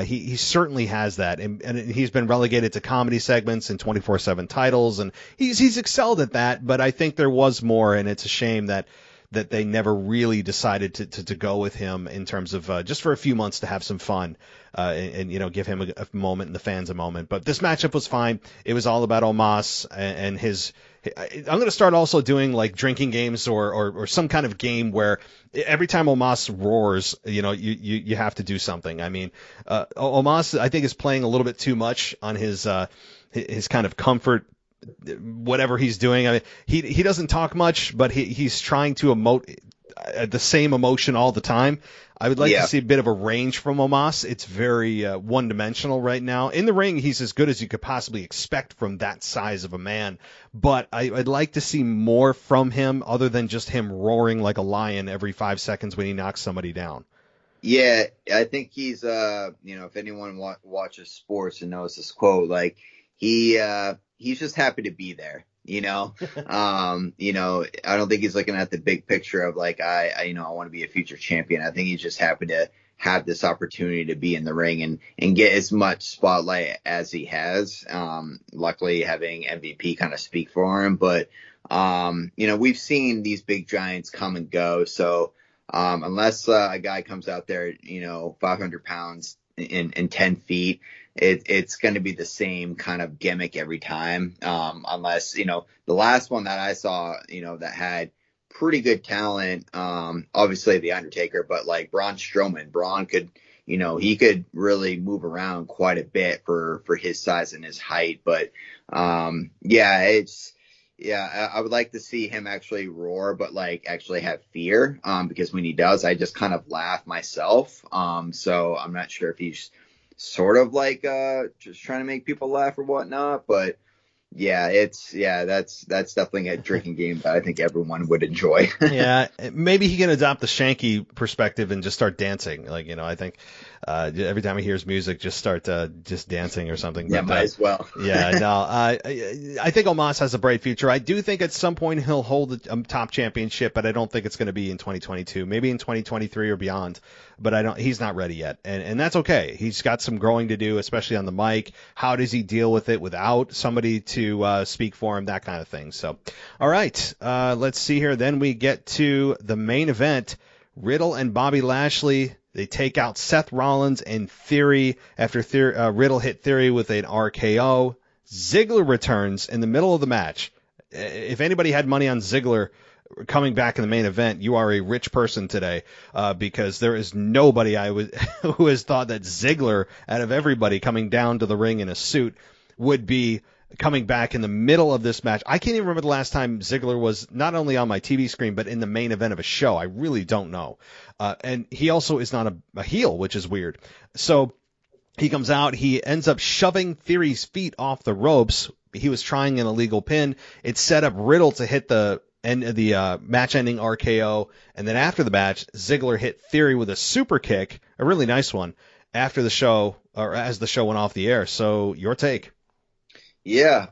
He certainly has that, and he's been relegated to comedy segments and 24/7 titles, and he's excelled at that. But I think there was more, and it's a shame that they never really decided to go with him in terms of just for a few months to have some fun and give him a moment and the fans a moment. But this matchup was fine. It was all about Omos and his. I'm going to start also doing like drinking games or some kind of game where every time Omos roars, you have to do something. I mean, Omos, I think, is playing a little bit too much on his kind of comfort, whatever he's doing. I mean, he doesn't talk much, but he's trying to emote the same emotion all the time. I would like to see a bit of a range from Omos. It's very one-dimensional right now. In the ring, he's as good as you could possibly expect from that size of a man. But I'd like to see more from him other than just him roaring like a lion every 5 seconds when he knocks somebody down. Yeah, I think he's, if anyone watches sports and knows this quote, like he's just happy to be there. I don't think he's looking at the big picture of like, I want to be a future champion. I think he's just happy to have this opportunity to be in the ring and get as much spotlight as he has. Luckily having MVP kind of speak for him, but, we've seen these big giants come and go. So, unless a guy comes out there, 500 pounds in 10 feet, it's going to be the same kind of gimmick every time. Unless, the last one that I saw, that had pretty good talent, obviously the Undertaker, but like Braun Strowman, Braun could, he could really move around quite a bit for his size and his height. But, I would like to see him actually roar, but like actually have fear, because when he does, I just kind of laugh myself. So I'm not sure if he's sort of like just trying to make people laugh or whatnot, but that's definitely a drinking game that I think everyone would enjoy. Yeah, maybe he can adopt the Shanky perspective and just start dancing. Like, I think every time he hears music, just start just dancing or something. Yeah, might as well. Yeah, no, I think Omos has a bright future. I do think at some point he'll hold a top championship, but I don't think it's going to be in 2022. Maybe in 2023 or beyond. But he's not ready yet, and that's okay. He's got some growing to do, especially on the mic. How does he deal with it without somebody to speak for him, that kind of thing. So, all right, let's see here. Then we get to the main event. Riddle and Bobby Lashley, they take out Seth Rollins and Theory after Riddle hit Theory with an RKO. Ziggler returns in the middle of the match. If anybody had money on Ziggler coming back in the main event, you are a rich person today, because there is nobody who has thought that Ziggler, out of everybody coming down to the ring in a suit, would be coming back in the middle of this match. I can't even remember the last time Ziggler was not only on my TV screen, but in the main event of a show. I really don't know. And he also is not a heel, which is weird. So he comes out, he ends up shoving Theory's feet off the ropes. He was trying an illegal pin. It set up Riddle to hit the match-ending RKO, and then after the match, Ziggler hit Theory with a super kick, a really nice one, after the show, or as the show went off the air. So, your take? Yeah,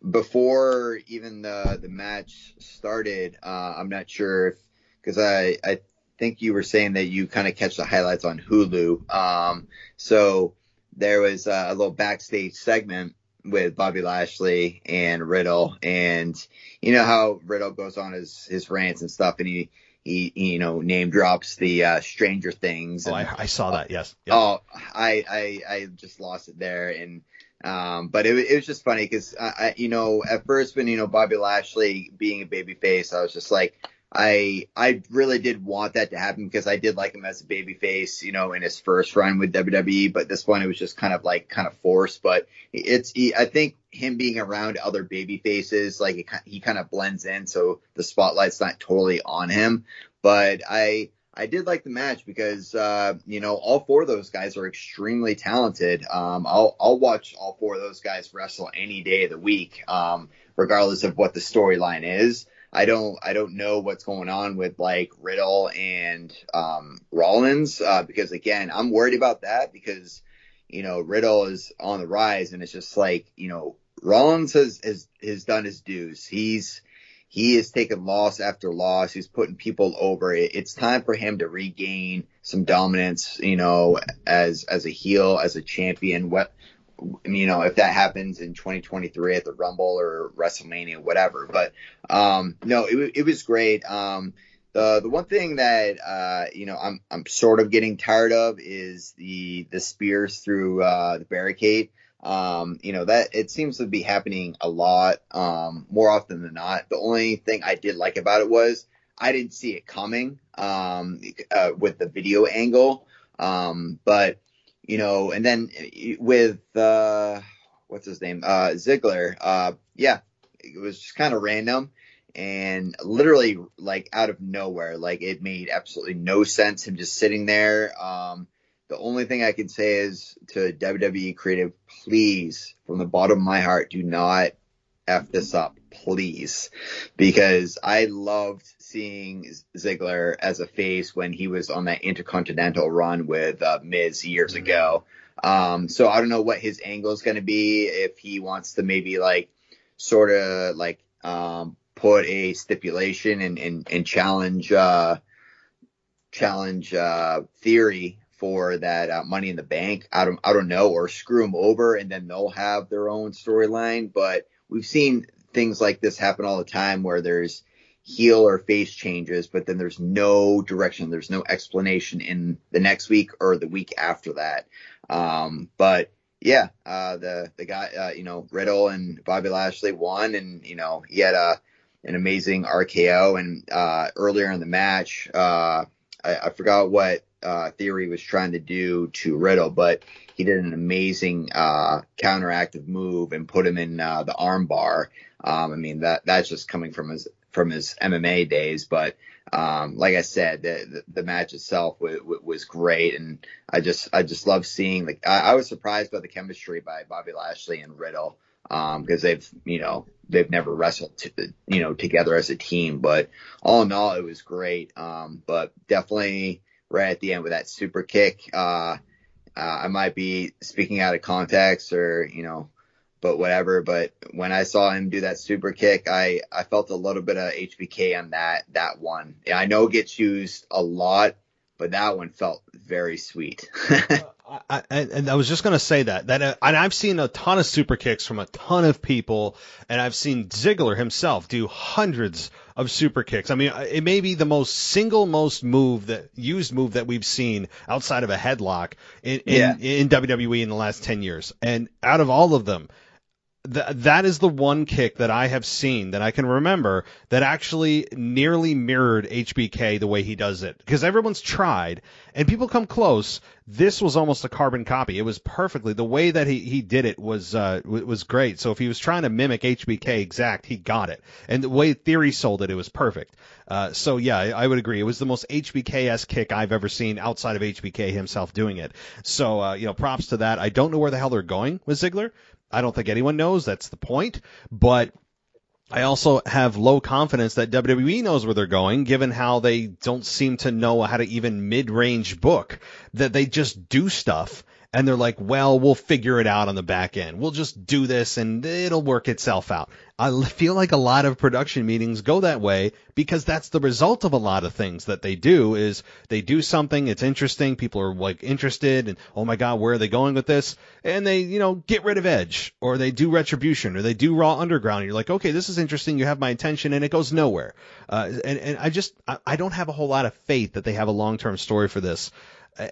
before even the match started, I'm not sure because I think you were saying that you kind of catch the highlights on Hulu. So there was a little backstage segment with Bobby Lashley and Riddle, and you know how Riddle goes on his rants and stuff, and he name drops the Stranger Things. And, I saw that. Yes. Yep. Oh, I just lost it there, and but it was just funny because I at first when Bobby Lashley being a babyface, I was just like, I really did want that to happen because I did like him as a babyface, in his first run with WWE, but this one it was just kind of forced. But I think him being around other babyfaces, like he kind of blends in, so the spotlight's not totally on him. But I did like the match because, all four of those guys are extremely talented. I'll watch all four of those guys wrestle any day of the week, regardless of what the storyline is. I don't know what's going on with like Riddle and Rollins, because again, I'm worried about that because, Riddle is on the rise, and it's just like, Rollins has done his dues. He has taken loss after loss. He's putting people over. It's time for him to regain some dominance, as a heel, as a champion. If that happens in 2023 at the Rumble or WrestleMania, whatever. But, no, it was great. The one thing that, I'm sort of getting tired of is the spears through, the barricade. That it seems to be happening a lot, more often than not. The only thing I did like about it was I didn't see it coming, with the video angle. But, and then with, what's his name? Ziggler. It was just kind of random and literally like out of nowhere. Like it made absolutely no sense. Him just sitting there. The only thing I can say is to WWE creative, please, from the bottom of my heart, do not F this up, please. Because I loved seeing Ziggler as a face when he was on that Intercontinental run with Miz years ago. So I don't know what his angle is going to be, if he wants to maybe like sort of like put a stipulation and challenge Theory for that Money in the Bank. I don't know, or screw them over and then they'll have their own storyline. But we've seen things like this happen all the time where there's heel or face changes, but then there's no direction, there's no explanation in the next week or the week after that. But yeah, the guy, Riddle and Bobby Lashley won, and he had an amazing RKO, and earlier in the match, I forgot what Theory was trying to do to Riddle, but he did an amazing counteractive move and put him in the arm bar. That's just coming from his MMA days, but like I said, the match itself was great, and I just love seeing I was surprised by the chemistry by Bobby Lashley and Riddle, because they've never wrestled together as a team, but all in all, it was great. But definitely right at the end with that super kick, I might be speaking out of context or, but whatever. But when I saw him do that super kick, I felt a little bit of HBK on that one. Yeah, I know it gets used a lot, but that one felt very sweet. And I was just going to say that and I've seen a ton of super kicks from a ton of people, and I've seen Ziggler himself do hundreds of super kicks. I mean, it may be the most used move that we've seen outside of a headlock in WWE in the last 10 years. And out of all of them, that is the one kick that I have seen that I can remember that actually nearly mirrored HBK the way he does it. Because everyone's tried, and people come close. This was almost a carbon copy. It was perfectly. The way that he did it was great. So if he was trying to mimic HBK exact, he got it. And the way Theory sold it, it was perfect. So yeah, I would agree. It was the most HBK-esque kick I've ever seen outside of HBK himself doing it. So, props to that. I don't know where the hell they're going with Ziggler. I don't think anyone knows. That's the point. But I also have low confidence that WWE knows where they're going, given how they don't seem to know how to even mid-range book, that they just do stuff. And they're like, well, we'll figure it out on the back end. We'll just do this and it'll work itself out. I feel like a lot of production meetings go that way because that's the result of a lot of things that they do is they do something, it's interesting, people are like interested and, oh my God, where are they going with this? And they, get rid of Edge, or they do Retribution, or they do Raw Underground. And you're like, okay, this is interesting. You have my attention, and it goes nowhere. And I don't have a whole lot of faith that they have a long-term story for this.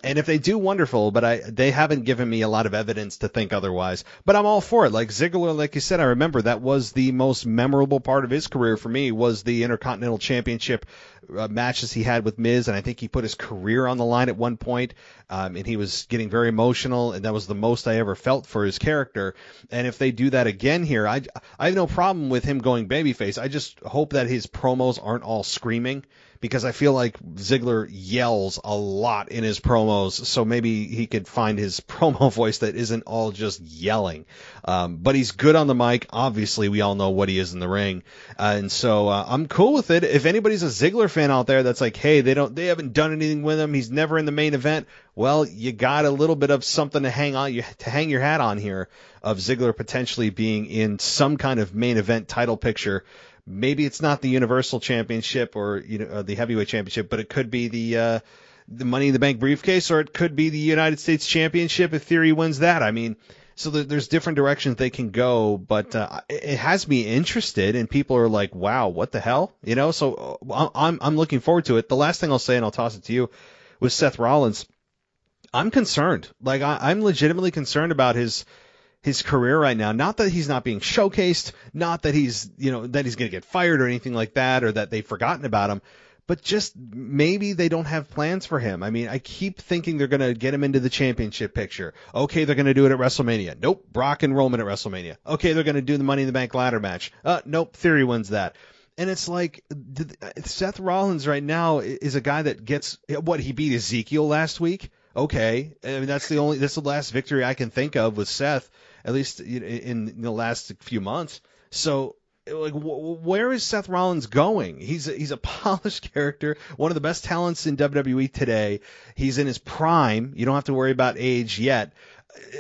And if they do, wonderful, but they haven't given me a lot of evidence to think otherwise. But I'm all for it. Like Ziggler, like you said, I remember that was the most memorable part of his career for me was the Intercontinental Championship matches he had with Miz, and I think he put his career on the line at one point, and he was getting very emotional, and that was the most I ever felt for his character. And if they do that again here, I have no problem with him going babyface. I just hope that his promos aren't all screaming, because I feel like Ziggler yells a lot in his promos, so maybe he could find his promo voice that isn't all just yelling. But he's good on the mic. Obviously, we all know what he is in the ring, and so I'm cool with it. If anybody's a Ziggler fan out there that's like, hey, they haven't done anything with him, he's never in the main event. Well, you got a little bit of something to hang your hat on here, of Ziggler potentially being in some kind of main event title picture. Maybe it's not the Universal Championship or the Heavyweight Championship, but it could be the Money in the Bank briefcase, or it could be the United States Championship if Theory wins that. I mean, so there's different directions they can go, but it has me interested, and people are like, wow, what the hell? So I'm looking forward to it. The last thing I'll say, and I'll toss it to you, with Seth Rollins, I'm concerned. Like, I'm legitimately concerned about his career right now. Not that he's not being showcased, not that he's going to get fired or anything like that, or that they've forgotten about him, but just maybe they don't have plans for him. I mean, I keep thinking they're going to get him into the championship picture. Okay, they're going to do it at WrestleMania. Nope, Brock and Roman at WrestleMania. Okay, they're going to do the Money in the Bank ladder match. Nope, Theory wins that. And it's like, Seth Rollins right now is a guy that gets, he beat Ezekiel last week. Okay, I mean, that's the last victory I can think of with Seth, at least in the last few months. So, like, where is Seth Rollins going? He's a polished character, one of the best talents in WWE today. He's in his prime. You don't have to worry about age yet.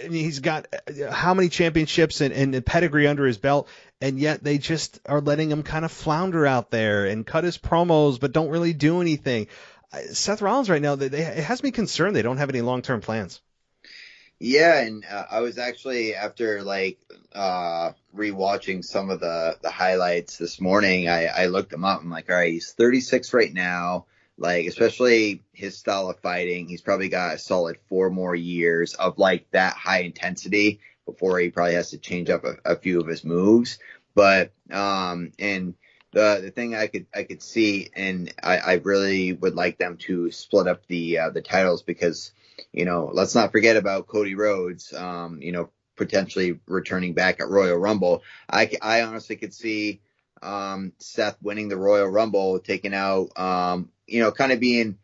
I mean, he's got how many championships and pedigree under his belt, and yet they just are letting him kind of flounder out there and cut his promos, but don't really do anything. Seth Rollins right now, it has me concerned they don't have any long-term plans. Yeah, and I was actually, after rewatching some of the highlights this morning, I looked him up. I'm like, all right, he's 36 right now. Like, especially his style of fighting, he's probably got a solid 4 more years of like that high intensity before he probably has to change up a few of his moves. But and the thing I could see, and I really would like them to split up the titles, because let's not forget about Cody Rhodes, potentially returning back at Royal Rumble. I honestly could see Seth winning the Royal Rumble, taking out, kind of being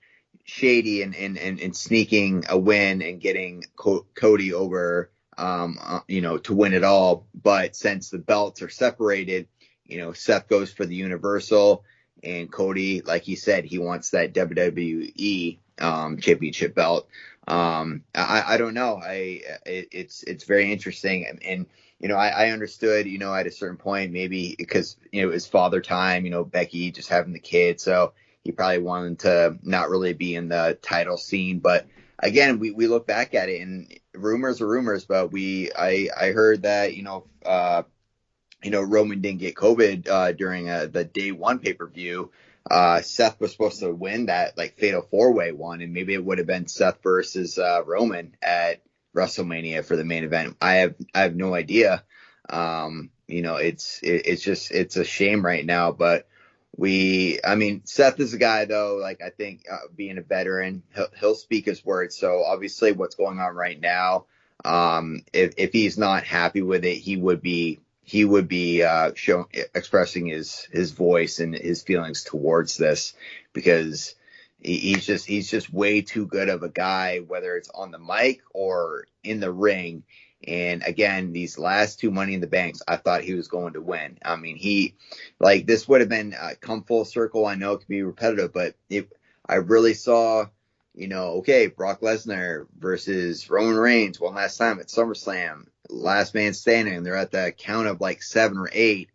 shady and sneaking a win and getting Cody over, to win it all. But since the belts are separated, Seth goes for the Universal, and Cody, like he said, he wants that WWE championship belt. I don't know. It's very interesting. And I understood, at a certain point, maybe because, it was father time, Becky just having the kid. So he probably wanted to not really be in the title scene. But again, we look back at it, and rumors are rumors, but I heard that, Roman didn't get COVID during the day one pay-per-view. Seth was supposed to win that fatal 4-way one, and maybe it would have been Seth versus Roman at WrestleMania for the main event. I have no idea. It's a shame right now, but Seth is a guy though, I think being a veteran, he'll speak his words. So obviously what's going on right now, if he's not happy with it, he would be expressing his voice and his feelings towards this, because he's just way too good of a guy, whether it's on the mic or in the ring. And again, these last 2 Money in the Banks, I thought he was going to win. I mean, this would have been come full circle. I know it can be repetitive, but I really saw, Brock Lesnar versus Roman Reigns one last time at SummerSlam. Last man standing. They're at the count of 7 or 8.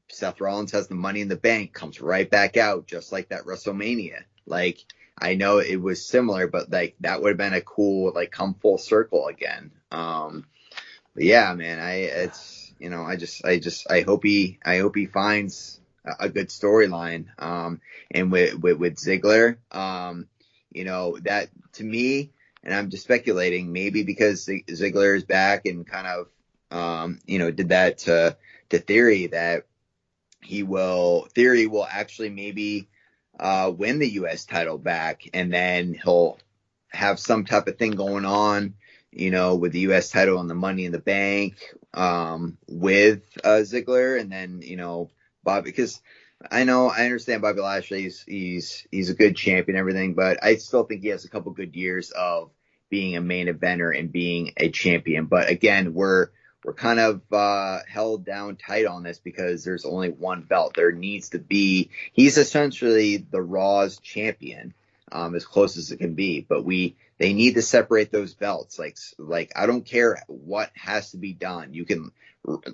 Seth Rollins has the Money in the Bank, comes right back out, just like that WrestleMania. I know it was similar, but that would have been a cool come full circle again. But yeah, man, I hope he finds a good storyline. And with Ziggler, that to me. And I'm just speculating, maybe because Ziggler is back and kind of, did that to Theory, that Theory will actually maybe win the U.S. title back, and then he'll have some type of thing going on, with the U.S. title and the Money in the Bank with Ziggler, and then, Bob, because I know, I understand Bobby Lashley. He's a good champion and everything, but I still think he has a couple good years of being a main eventer and being a champion. But again, we're kind of held down tight on this because there's only one belt. There needs to be. He's essentially the Raw's champion, as close as it can be. But they need to separate those belts. Like I don't care what has to be done. You can.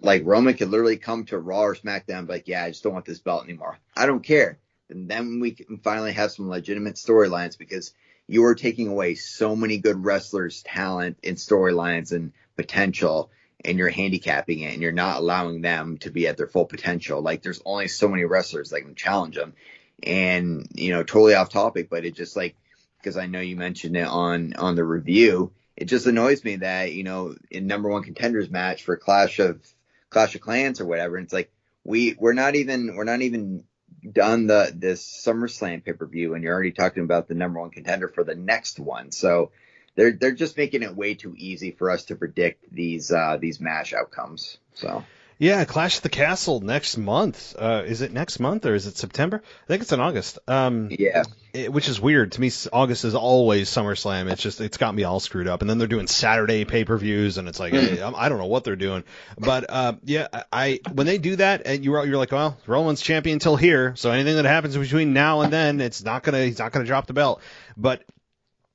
Like Roman could literally come to Raw or SmackDown and be like, yeah, I just don't want this belt anymore. I don't care. And then we can finally have some legitimate storylines because you are taking away so many good wrestlers' talent and storylines and potential, and you're handicapping it and you're not allowing them to be at their full potential. Like there's only so many wrestlers that can challenge them. And, totally off topic, but it just like, because I know you mentioned it on the review, it just annoys me that, in number one contenders match for Clash of Clans or whatever, and it's like we're not even done this SummerSlam pay-per-view, and you're already talking about the number one contender for the next one. So they're just making it way too easy for us to predict these match outcomes. So. Yeah, Clash of the Castle next month. Is it next month or is it September? I think it's in August. Yeah. Which is weird. To me, August is always SummerSlam. It's got me all screwed up. And then they're doing Saturday pay-per-views, and it's like, hey, I don't know what they're doing. But, when they do that, and you're like, well, Roman's champion until here, so anything that happens between now and then, he's not gonna drop the belt. But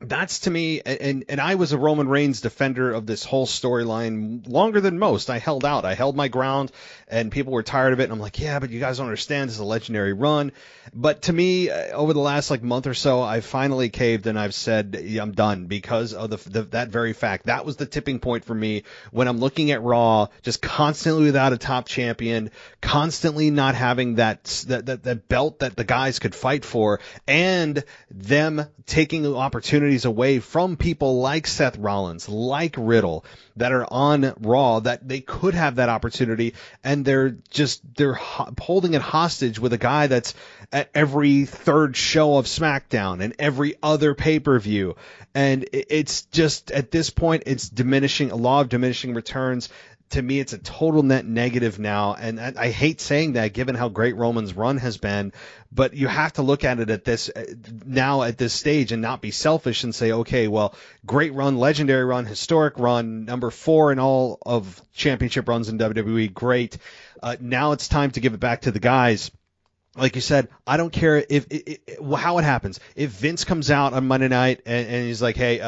that's to me, and I was a Roman Reigns defender of this whole storyline longer than most. I held out. I held my ground, and people were tired of it. And I'm like, yeah, but you guys don't understand. This is a legendary run. But to me, over the last month or so, I finally caved and I've said, yeah, I'm done because of that very fact. That was the tipping point for me when I'm looking at Raw, just constantly without a top champion, constantly not having that belt that the guys could fight for, and them taking opportunities away from people like Seth Rollins, like Riddle, that are on Raw, that they could have that opportunity, and they're holding it hostage with a guy that's at every third show of SmackDown and every other pay-per-view. And it's just, at this point, it's a law of diminishing returns. To me, it's a total net negative now, and I hate saying that given how great Roman's run has been, but you have to look at it at this stage and not be selfish and say, okay, well, great run, legendary run, historic run, number 4 in all of championship runs in WWE, great. Now it's time to give it back to the guys. Like you said, I don't care how it happens. If Vince comes out on Monday night and he's like, hey,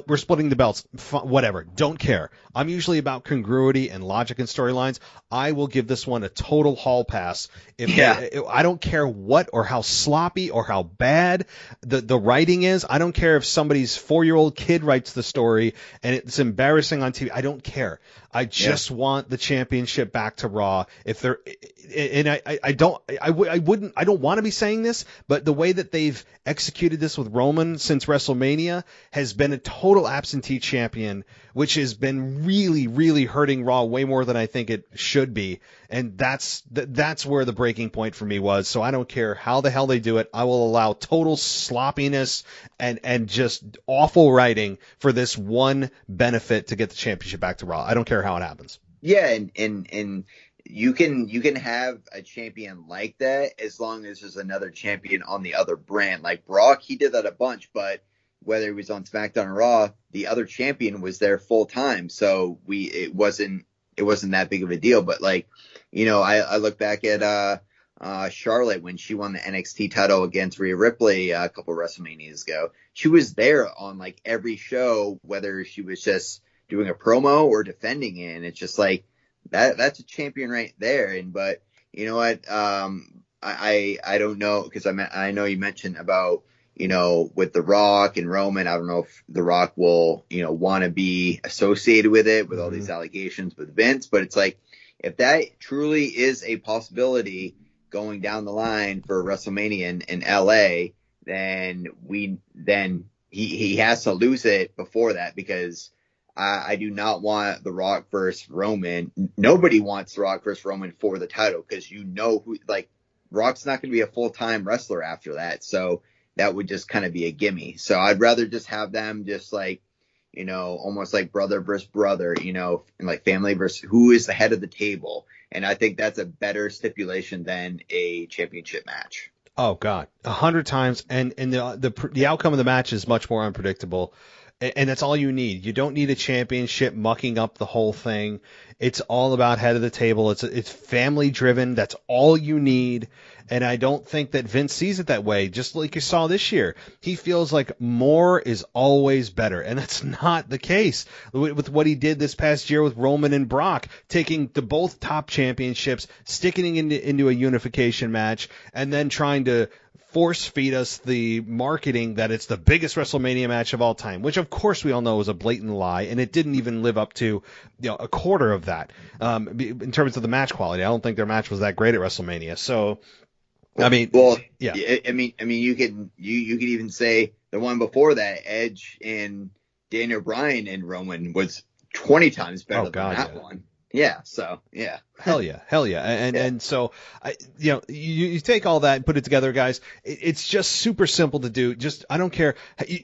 we're splitting the belts, whatever, don't care. I'm usually about congruity and logic and storylines. I will give this one a total hall pass. I don't care what or how sloppy or how bad the writing is. I don't care if somebody's 4-year-old kid writes the story and it's embarrassing on TV. I don't care. I just want the championship back to Raw. If they're, and I don't want to be saying this, but the way that they've executed this with Roman since WrestleMania has been a total absentee champion, which has been really, really hurting Raw way more than I think it should be. And that's where the breaking point for me was. So I don't care how the hell they do it. I will allow total sloppiness and just awful writing for this one benefit to get the championship back to Raw. I don't care how it happens. Yeah, and you can have a champion like that as long as there's another champion on the other brand. Like Brock, he did that a bunch, but whether he was on SmackDown or Raw, the other champion was there full time. So it wasn't that big of a deal. But I look back at Charlotte when she won the NXT title against Rhea Ripley a couple of WrestleManias ago. She was there on every show, whether she was just doing a promo or defending it. And it's just that's a champion right there. But you know what? I don't know, because I know you mentioned about, with The Rock and Roman, I don't know if The Rock will, want to be associated with it, with all these allegations with Vince. But it's if that truly is a possibility going down the line for WrestleMania in LA, then he has to lose it before that, because I do not want The Rock versus Roman. Nobody wants The Rock versus Roman for the title, because Rock's not going to be a full-time wrestler after that. So that would just kind of be a gimme. So I'd rather just have them just almost like brother versus brother, and family versus who is the head of the table. And I think that's a better stipulation than a championship match. Oh God, 100 times. And the outcome of the match is much more unpredictable. And that's all you need. You don't need a championship mucking up the whole thing. It's all about head of the table. It's family driven. That's all you need. And I don't think that Vince sees it that way. Just like you saw this year, he feels like more is always better. And that's not the case with what he did this past year with Roman and Brock, taking the both top championships, sticking into a unification match, and then trying to force feed us the marketing that it's the biggest WrestleMania match of all time, which of course we all know is a blatant lie, and it didn't even live up to a quarter of that in terms of the match quality. I don't think their match was that great at WrestleMania. So, I mean, yeah. I mean, you could even say the one before that, Edge and Daniel Bryan and Roman, was 20 times better than that one. Yeah. So yeah. Hell yeah. And so you take all that and put it together, guys. It's just super simple to do. I don't care.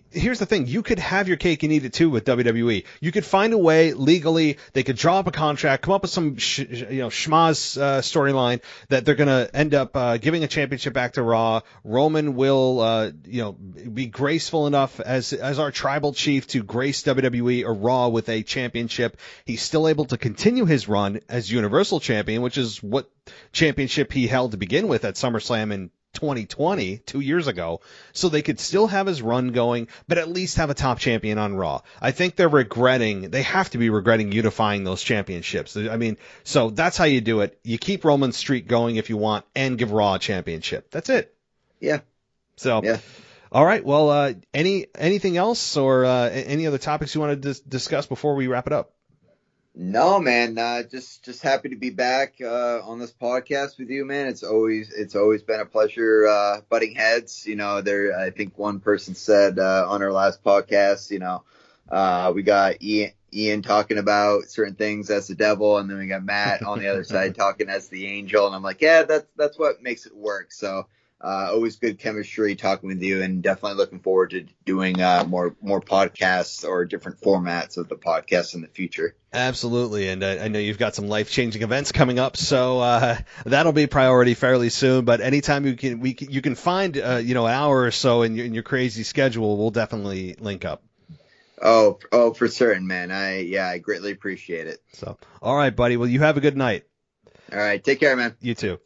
Here's the thing. You could have your cake and eat it too with WWE. You could find a way legally. They could draw up a contract, come up with some schmaz storyline that they're going to end up giving a championship back to Raw. Roman will be graceful enough as our tribal chief to grace WWE or Raw with a championship. He's still able to continue his run as Universal Champion, which is what championship he held to begin with at SummerSlam in 2020, 2 years ago. So they could still have his run going, but at least have a top champion on Raw. I think they have to be regretting unifying those championships. I mean, so that's how you do it. You keep Roman's streak going if you want, and give Raw a championship. That's it. Yeah. So, yeah. All right. Well, anything else or any other topics you want to discuss before we wrap it up? No, man. Just happy to be back on this podcast with you, man. It's always been a pleasure butting heads. I think one person said on our last podcast, we got Ian talking about certain things as the devil, and then we got Matt on the other side talking as the angel. And I'm like, yeah, that's what makes it work. So always good chemistry talking with you, and definitely looking forward to doing more podcasts or different formats of the podcast in the future. Absolutely, and I know you've got some life-changing events coming up, so that'll be priority fairly soon. But anytime you can find an hour or so in your crazy schedule, we'll definitely link up. Oh, for certain, man. I greatly appreciate it. So, all right, buddy. Well, you have a good night. All right, take care, man. You too.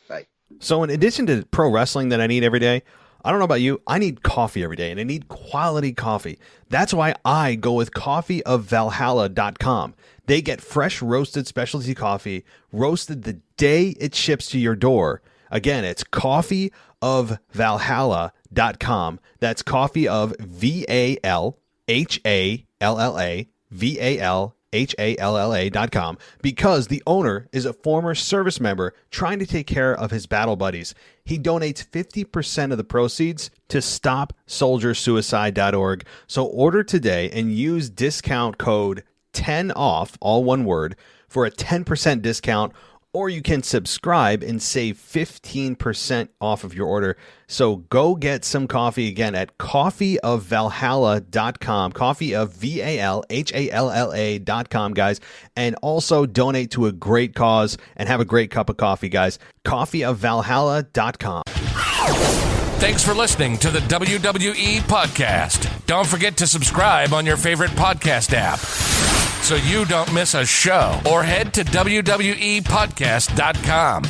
Bye. So in addition to pro wrestling that I need every day, I don't know about you, I need coffee every day, and I need quality coffee. That's why I go with coffeeofvalhalla.com. They get fresh roasted specialty coffee, roasted the day it ships to your door. Again, it's coffeeofvalhalla.com. That's coffee of VALHALLA.com, because the owner is a former service member trying to take care of his battle buddies. He donates 50% of the proceeds to StopSoldierSuicide.org. So order today and use discount code 10OFF, all one word, for a 10% discount, or you can subscribe and save 15% off of your order. So go get some coffee again at coffeeofvalhalla.com, coffeeofvalhalla.com, guys, and also donate to a great cause and have a great cup of coffee, guys. Coffeeofvalhalla.com. Thanks for listening to the WWE Podcast. Don't forget to subscribe on your favorite podcast app so you don't miss a show, or head to WWEpodcast.com.